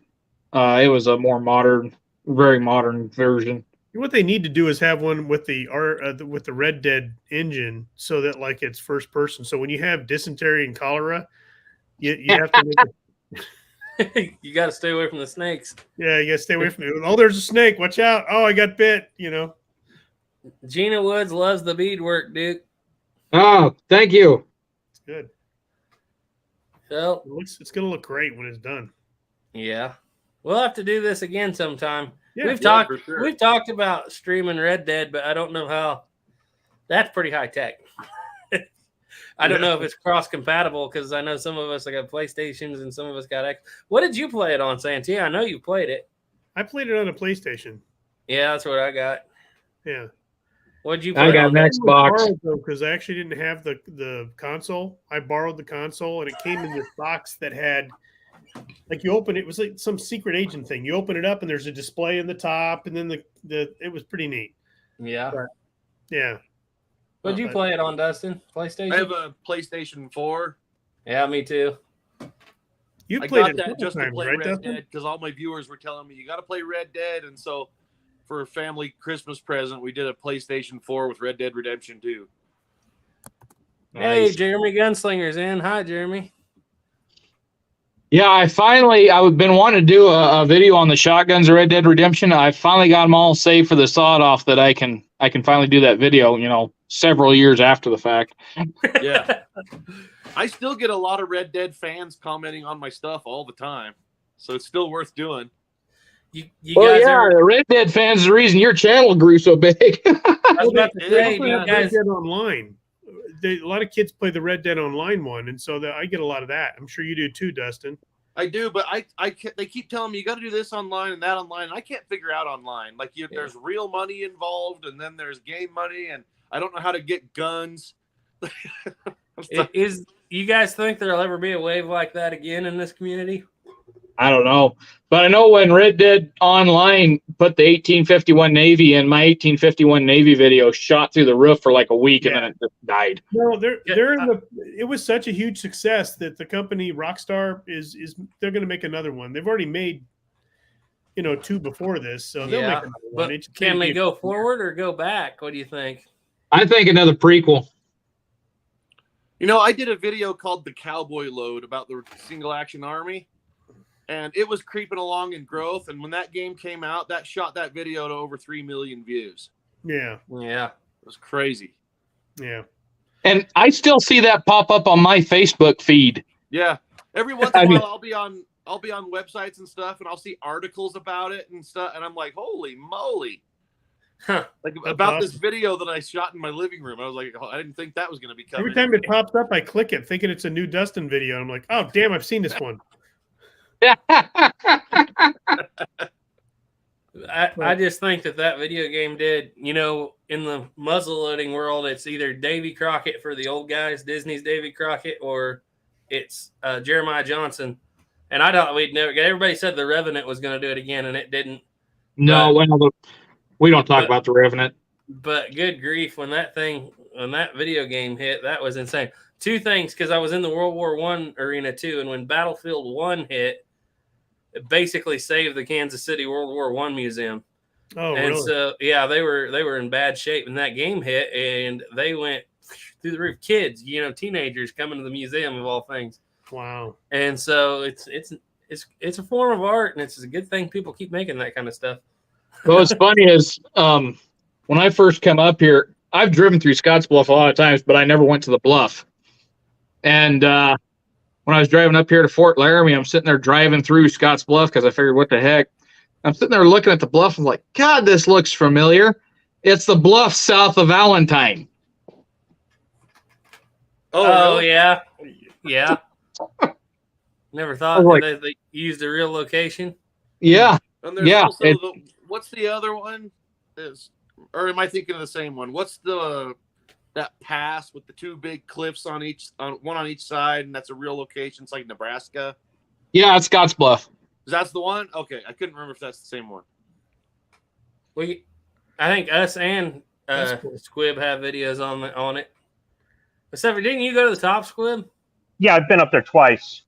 It was a more modern, very modern version. What they need to do is have one with the Red Dead engine, so that like it's first person. So when you have dysentery and cholera, you have to make it, You got to stay away from the snakes. you gotta stay away from it. Oh, there's a snake! Watch out! Oh, I got bit. Gina Woods loves the beadwork, Duke. Oh, thank you. It's good. So, It's gonna look great when it's done. yeah. We'll have to do this again sometime. Yeah, we've yeah, talked for sure. we've talked about streaming Red Dead, but I don't know how. That's pretty high tech. I don't know if it's cross compatible because I know some of us got PlayStations and some of us got X. What did you play it on, Santi? I know you played it. I played it on a PlayStation. Yeah, that's what I got. Yeah, What'd you play I it got on? an Xbox. because I actually didn't have the console. I borrowed the console, and it came in this box that had, like, you open it, it was like some secret agent thing. You open it up, and there's a display in the top, and then it was pretty neat. Yeah. Yeah. What'd you play it on, Dustin? PlayStation? I have a PlayStation 4. Yeah, me too. You I played got it a that couple just to times, play right, Red Dustin? Dead because all my viewers were telling me you got to play Red Dead, and so for a family Christmas present, we did a PlayStation 4 with Red Dead Redemption 2. Hey, Nice. Jeremy Gunslinger's in. Hi, Jeremy. Yeah, I've been wanting to do a video on the shotguns of Red Dead Redemption. I finally got them all saved for the sawed off that I can I can finally do that video, several years after the fact. Yeah. I still get a lot of Red Dead fans commenting on my stuff all the time, so it's still worth doing. You Well, guys yeah, ever? the Red Dead fans is the reason your channel grew so big. I was about to They say, also do you have guys? Red Dead Online. A lot of kids play the Red Dead Online one, and so I get a lot of that. I'm sure you do too, Dustin. I do, but I can't, they keep telling me you got to do this online and that online. And I can't figure out online. Like there's real money involved, and then there's game money, and I don't know how to get guns. You guys think there'll ever be a wave like that again in this community? I don't know. But I know when Red Dead Online put the 1851 Navy in, my 1851 Navy video shot through the roof for like a week and then it just died. No, it was such a huge success that the company Rockstar they're going to make another one. They've already made, 2 before this, so they'll make another one. But can they go forward or go back? What do you think? I think another prequel. I did a video called The Cowboy Load about the single action army. And it was creeping along in growth. And when that game came out, that shot that video to over 3 million views. Yeah. Yeah. It was crazy. Yeah. And I still see that pop up on my Facebook feed. Yeah. Every once in a while I'll be on websites and stuff, and I'll see articles about it and stuff, and I'm like, holy moly. Huh. Like about this video that I shot in my living room. I was like, I didn't think that was going to be coming. Every time it pops up, I click it thinking it's a new Dustin video. And I'm like, oh damn, I've seen this one. I just think that video game did, in the muzzle loading world, it's either Davy Crockett for the old guys, Disney's Davy Crockett, or it's Jeremiah Johnson. And I thought we'd never get. Everybody said the Revenant was going to do it again, and it didn't. No, we don't talk about the Revenant. But good grief, when that video game hit, that was insane. Two things, because I was in the World War I arena too, and when Battlefield 1 hit, it basically saved the Kansas City World War I Museum. Oh, and really? so yeah, they were in bad shape when that game hit, and they went through the roof. Kids, teenagers coming to the museum of all things. Wow. And so it's a form of art, and it's a good thing people keep making that kind of stuff. Well, what's funny is when I first come up here, I've driven through Scottsbluff a lot of times, but I never went to the bluff. And when I was driving up here to Fort Laramie, I'm sitting there driving through Scottsbluff because I figured, what the heck? I'm sitting there looking at the bluff. I'm like, God, this looks familiar. It's the bluff south of Valentine. Oh really? Yeah. Never thought they used a real location. Yeah. And there's also what's the other one? Or am I thinking of the same one? What's that pass with the two big cliffs on one on each side, and that's a real location? It's like Nebraska. Yeah, it's Scottsbluff. That's the one? Okay, I couldn't remember if that's the same one. I think us and Squib have videos on it. Except for, didn't you go to the top, Squib? Yeah, I've been up there twice.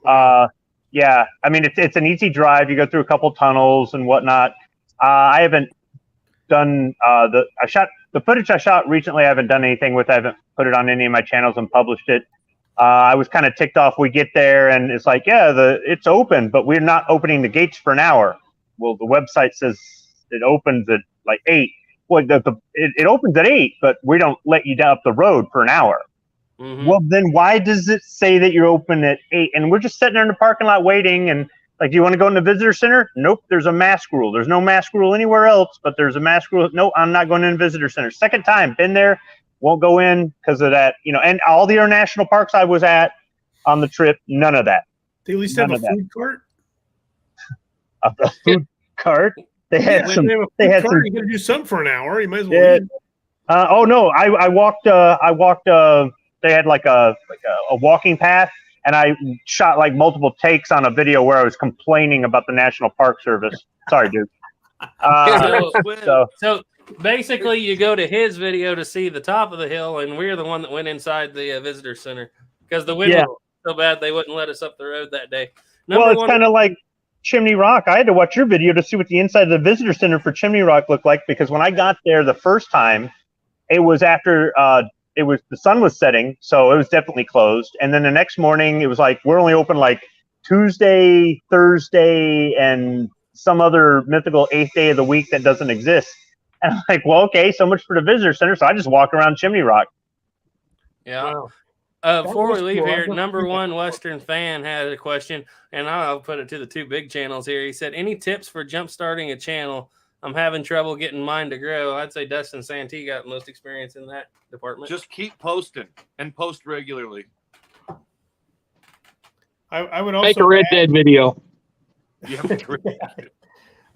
Yeah, I mean it's an easy drive. You go through a couple tunnels and whatnot. I haven't done the footage I shot recently. I haven't done anything with. I haven't put it on any of my channels and published it. I was kind of ticked off. We get there and it's like, it's open, but we're not opening the gates for an hour. Well, the website says it opens at like 8. Well, it opens at 8, but we don't let you down up the road for an hour. Mm-hmm. Well, then why does it say that you're open at 8? And we're just sitting there in the parking lot waiting. And like, do you want to go in the visitor center? Nope. There's a mask rule. There's no mask rule anywhere else, but there's a mask rule. No, I'm not going in the visitor center. Second time, been there, won't go in because of that. And all the international parks I was at on the trip, none of that. They at least have a food cart. A food cart. They had some. They had some. You're gonna do something for an hour. You might as well. Oh no! I walked. They had like a walking path, and I shot like multiple takes on a video where I was complaining about the National Park Service. Sorry, dude. So basically, you go to his video to see the top of the hill, and we're the one that went inside the visitor center because the wind was so bad they wouldn't let us up the road that day. It's kind of like Chimney Rock. I had to watch your video to see what the inside of the visitor center for Chimney Rock looked like, because when I got there the first time, it was after the sun was setting, so it was definitely closed. And then the next morning, it was like, we're only open like Tuesday, Thursday, and some other mythical 8th day of the week that doesn't exist. And I'm like, well, okay, so much for the visitor center. So I just walk around Chimney Rock. Yeah. Wow. Before we was leave cool. here, I've never number seen that one before. Western fan had a question, and I'll put it to the two big channels here. He said, "Any tips for jump starting a channel? I'm having trouble getting mine to grow." I'd say Dustin Santee got most experience in that department. Just keep posting and post regularly. I would also Make a Red Dead video. Yeah,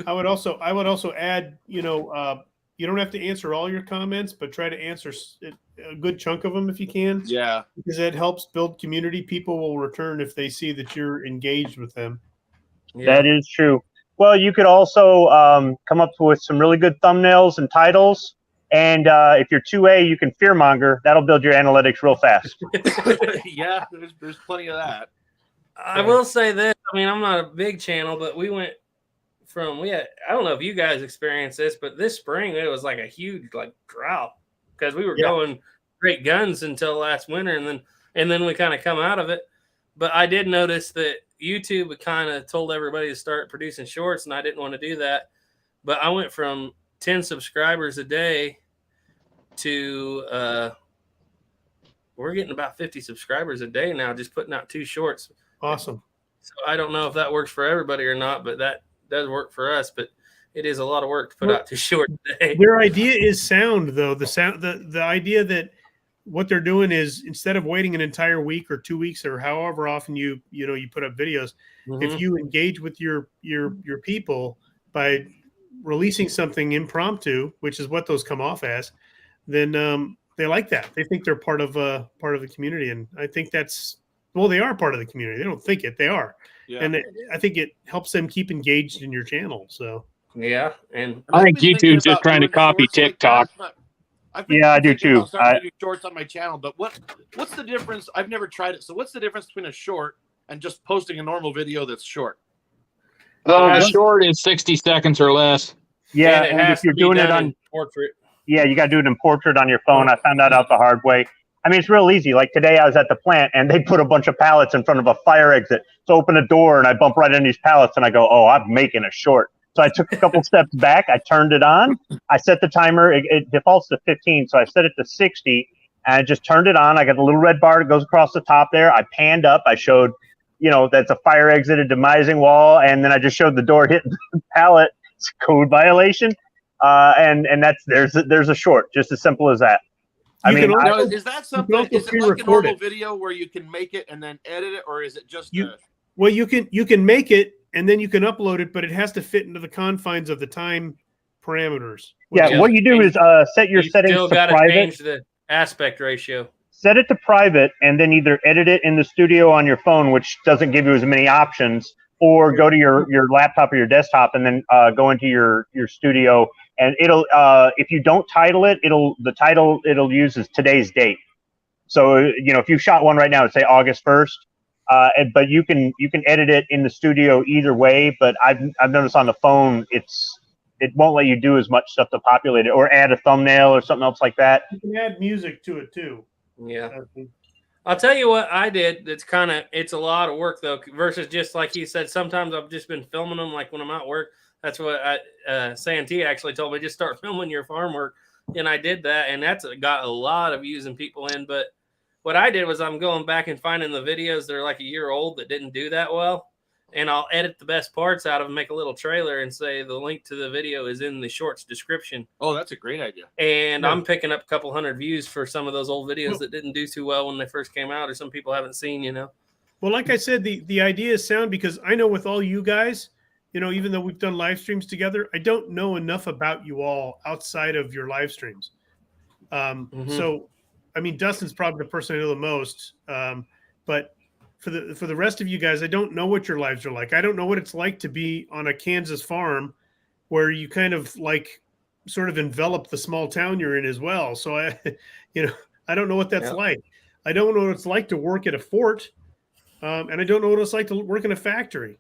I would also add, you don't have to answer all your comments, but try to answer a good chunk of them if you can. yeah. Because that helps build community. People will return if they see that you're engaged with them. Yeah. That is true. Well, you could also come up with some really good thumbnails and titles. And if you're 2A, you can fearmonger. That'll build your analytics real fast. Yeah, there's plenty of that. I will say this. I mean, I'm not a big channel, but we went from I don't know if you guys experienced this, but this spring it was like a huge drought because we were going great guns until last winter, and then we kind of come out of it. But I did notice that YouTube kind of told everybody to start producing shorts, and I didn't want to do that. But I went from 10 subscribers a day to we're getting about 50 subscribers a day now, just putting out 2 shorts. Awesome. So I don't know if that works for everybody or not, but that does work for us. But it is a lot of work to put out 2 shorts a day. Their idea is sound, though. The idea that what they're doing is instead of waiting an entire week or 2 weeks or however often you put up videos, if you engage with your people by releasing something impromptu, which is what those come off as, then they like that. They think they're part of the community, and I think they are part of the community. They don't think it; they are, and I think it helps them keep engaged in your channel. So yeah, and I think YouTube's just trying to copy TikTok. I do too. I'm doing shorts on my channel, but what's the difference? I've never tried it. So what's the difference between a short and just posting a normal video that's short? Short is 60 seconds or less. Yeah, and if you're doing it on portrait. Yeah, you got to do it in portrait on your phone. I found that out the hard way. I mean, it's real easy. Like today I was at the plant and they put a bunch of pallets in front of a fire exit. So open a door and I bump right into these pallets and I go, oh, I'm making a short. So I took a couple steps back. I turned it on. I set the timer. It defaults to 15. So I set it to 60 and I just turned it on. I got the little red bar that goes across the top there. I panned up. I showed, that's a fire exit, a demising wall. And then I just showed the door hitting the pallet. It's a code violation. And there's a short, just as simple as that. Is that something? Is it like a normal video where you can make it and then edit it, or is it just well, you can make it and then you can upload it, but it has to fit into the confines of the time parameters. Yeah, what you do is set your settings to private. Change the aspect ratio. Set it to private, and then either edit it in the studio on your phone, which doesn't give you as many options, or go to your laptop or your desktop and then go into your studio. And it'll if you don't title it, the title it'll use is today's date. So if you shot one right now, it'd say August 1st. But you can edit it in the studio either way. But I've noticed on the phone it won't let you do as much stuff to populate it or add a thumbnail or something else like that. You can add music to it too. Yeah. I'll tell you what I did. It's a lot of work though, versus just like he said, sometimes I've just been filming them like when I'm at work. That's what Santee actually told me, just start filming your farm work. And I did that, and that's got a lot of views and people in. But what I did was I'm going back and finding the videos that are like a year old that didn't do that well. And I'll edit the best parts out of them, make a little trailer and say the link to the video is in the shorts description. Oh, that's a great idea. And I'm picking up a couple hundred views for some of those old videos that didn't do too well when they first came out, or some people haven't seen, Well, like I said, the idea is sound, because I know with all you guys, even though we've done live streams together, I don't know enough about you all outside of your live streams. So, I mean, Dustin's probably the person I know the most. But for the rest of you guys, I don't know what your lives are like. I don't know what it's like to be on a Kansas farm where you kind of sort of envelop the small town you're in as well. So I don't know what that's like. I don't know what it's like to work at a fort. And I don't know what it's like to work in a factory.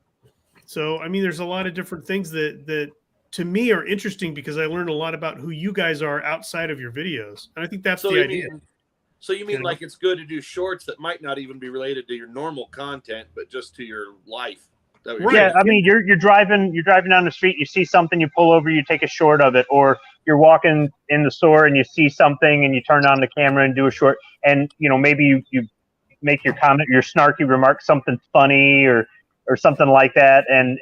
So, I mean, there's a lot of different things that to me are interesting, because I learned a lot about who you guys are outside of your videos. And I think that's the idea. So you mean like it's good to do shorts that might not even be related to your normal content, but just to your life? Right. Yeah, I mean, you're driving down the street, you see something, you pull over, you take a short of it, or you're walking in the store and you see something and you turn on the camera and do a short, and maybe you make your comment, your snarky remark, something funny or something like that, and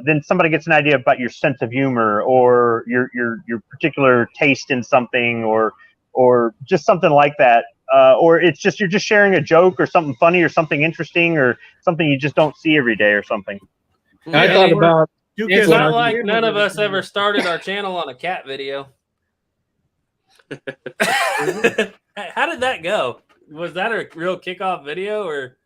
then somebody gets an idea about your sense of humor or your particular taste in something or just something like that, or it's just you're just sharing a joke or something funny or something interesting or something you just don't see every day or something. I thought about Duke It's has not a- like none of us ever started our channel on a cat video. How did that go? Was that a real kickoff video or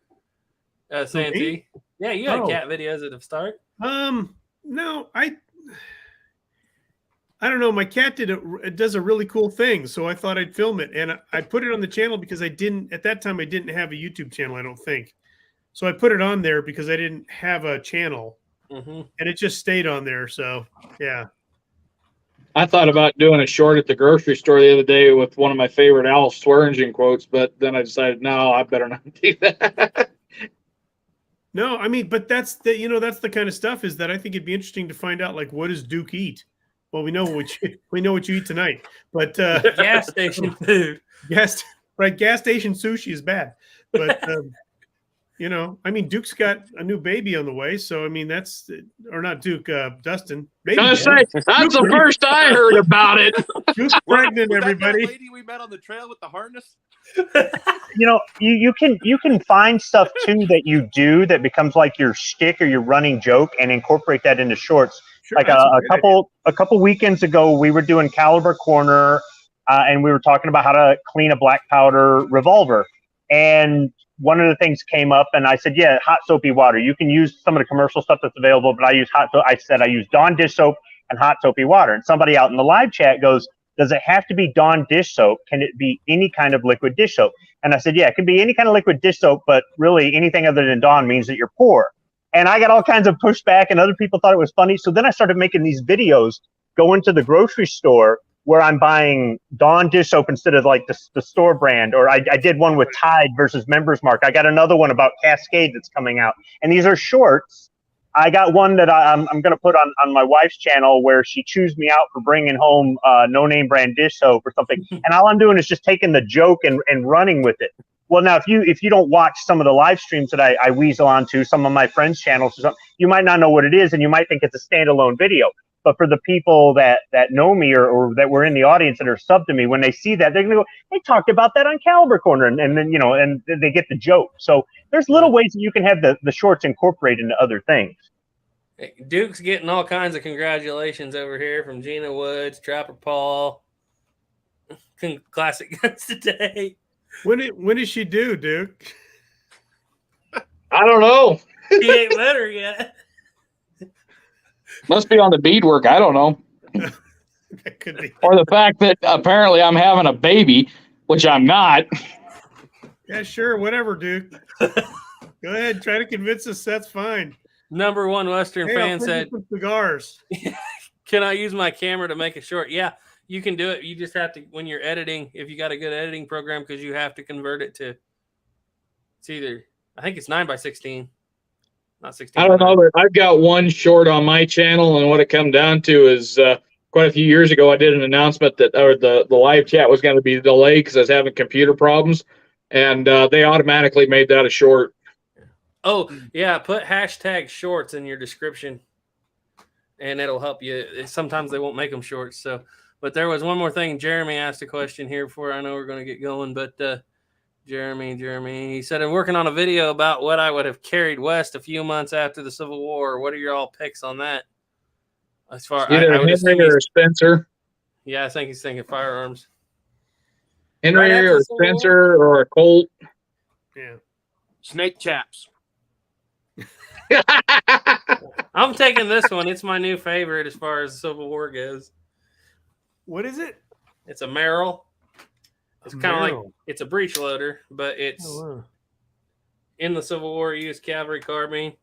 Santee? Yeah, you had cat videos at the start. No, I don't know. My cat does a really cool thing, so I thought I'd film it, and I put it on the channel because at that time I didn't have a YouTube channel, I don't think. So I put it on there because I didn't have a channel, and it just stayed on there. So yeah. I thought about doing a short at the grocery store the other day with one of my favorite Al Swearingen quotes, but then I decided, no, I better not do that. No, I mean, but that's the kind of stuff is that I think it'd be interesting to find out, like, what does Duke eat? Well, we know what you eat tonight, but gas station food. gas station sushi is bad, but I mean, Duke's got a new baby on the way, so I mean or not Duke, Dustin. Baby That's the first I heard about it. Duke's pregnant, Was that everybody. that lady we met on the trail with the harness? You can find stuff too that you do that becomes like your shtick or your running joke and incorporate that into shorts. Sure, like that's a couple weekends ago, we were doing Caliber Corner, and we were talking about how to clean a black powder revolver. And one of the things came up, and I said, yeah, hot soapy water. You can use some of the commercial stuff that's available, but I use hot soap. I said I use Dawn dish soap and hot soapy water. And somebody out in the live chat goes, does it have to be Dawn dish soap? Can it be any kind of liquid dish soap? And I said, yeah, it can be any kind of liquid dish soap, but really anything other than Dawn means that you're poor. And I got all kinds of pushback, and other people thought it was funny. So then I started making these videos, going to the grocery store where I'm buying Dawn dish soap instead of like the store brand. Or I did one with Tide versus Members Mark. I got another one about Cascade that's coming out. And these are shorts. I got one that I'm going to put on my wife's channel where she chews me out for bringing home no name brand dish soap or something. And all I'm doing is just taking the joke and running with it. Well, now, if you don't watch some of the live streams that I weasel onto, some of my friends' channels or something, you might not know what it is, and you might think it's a standalone video. But for the people that know me or that were in the audience that are sub to me, when they see that, they're going to go, they talked about that on Caliber Corner, and then, and they get the joke. So there's little ways that you can have the shorts incorporate into other things. Duke's getting all kinds of congratulations over here from Gina Woods, Trapper Paul. Classic Guns today. When did she do, Duke? I don't know. He ain't met her yet. Must be on the beadwork. I don't know. That could be. Or the fact that apparently I'm having a baby, which I'm not. Yeah, sure. Whatever, Duke. Go ahead. Try to convince us that's fine. Number one Western Hey, fan I'll said, some cigars. can I use my camera to make it short? Yeah, you can do it. You just have to, when you're editing, if you got a good editing program, because you have to convert it to, it's either, I think it's 9:16. Not 16. I don't know, but I've got one short on my channel, and what it come down to is quite a few years ago, I did an announcement that the live chat was going to be delayed because I was having computer problems, and they automatically made that a short. Oh, yeah, put hashtag shorts in your description, and it'll help you. Sometimes they won't make them shorts. So, but there was one more thing. Jeremy asked a question here before I know we're going to get going, but Jeremy, he said, I'm working on a video about what I would have carried west a few months after the Civil War. What are your all picks on that? As far Either I would Henry or Spencer. Yeah, I think he's thinking firearms. Henry Right after or the Civil War? Spencer or a Colt. Yeah. Snake chaps. I'm taking this one. It's my new favorite as far as the Civil War goes. What is it? It's a Merrill. It's kind of like, Merrill. it's a breech loader, but it's Oh, wow. in the Civil War used cavalry carbine.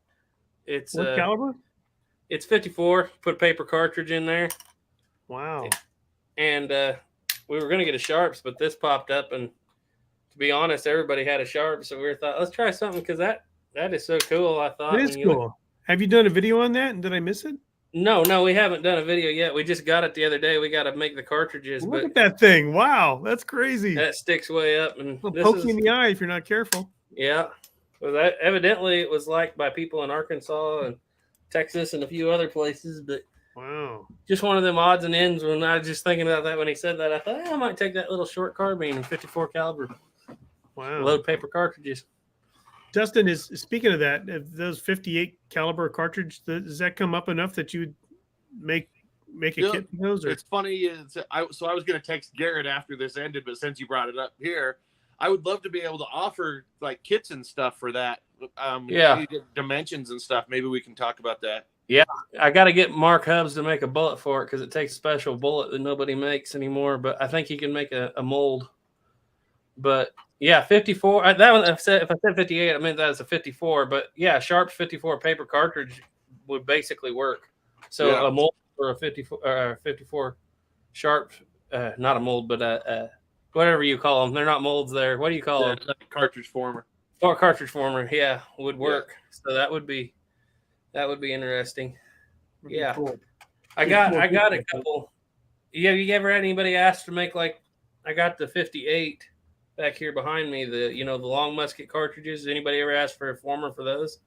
It's What caliber? It's 54. Put a paper cartridge in there, Wow. and we were gonna get a Sharps, but this popped up, and to be honest, everybody had a Sharp, so we thought, let's try something because that is so cool. I thought It is when you cool. Have you done a video on that? And did I miss it? No, we haven't done a video yet. We just got it the other day. We got to make the cartridges, Look but at that thing! Wow, that's crazy. that sticks way up, and It'll this poke is you in the eye if you're not careful. yeah. Well, that evidently it was liked by people in Arkansas and Texas and a few other places, but Wow. just one of them odds and ends. When I was just thinking about that when he said that, I thought I might take that little short carbine and 54 caliber, Wow. load paper cartridges. Justin, is speaking of that, if those 58 caliber cartridge, does that come up enough that you would make a kit for those? Or? It's funny. So I was going to text Garrett after this ended, but since you brought it up here, I would love to be able to offer like kits and stuff for that. Yeah. Dimensions and stuff. Maybe we can talk about that. Yeah, I got to get Mark Hubbs to make a bullet for it because it takes a special bullet that nobody makes anymore. But I think he can make a mold. But yeah, 54. That one, if I said 58, I meant that as a 54. But yeah, Sharp's 54 paper cartridge would basically work. So Yeah. a mold for a 54 Sharp, not a mold, but whatever you call them. They're not molds there. What do you call them? Like cartridge former. Or cartridge former. Yeah, would work. So that would be interesting. Yeah. Cool. I got a couple. Yeah, you ever had anybody ask to make like I got the 58 back here behind me, the long musket cartridges. Anybody ever asked for a former for those?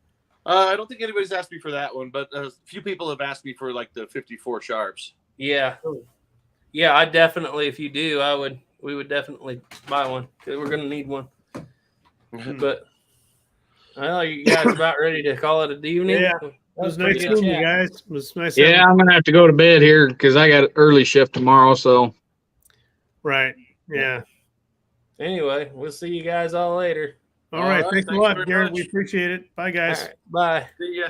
I don't think anybody's asked me for that one, but a few people have asked me for like the 54 Sharps. Yeah. Yeah, I definitely, if you do, we would definitely buy one because we're gonna need one. But well, you guys about ready to call it a evening? Yeah. It was nice seeing you guys. It was nice. Yeah, I'm gonna have to go to bed here because I got an early shift tomorrow. So Right. Yeah. Anyway, we'll see you guys all later. All right. Thanks a lot, very Garrett. much. We appreciate it. Bye, guys. All right, bye. See ya.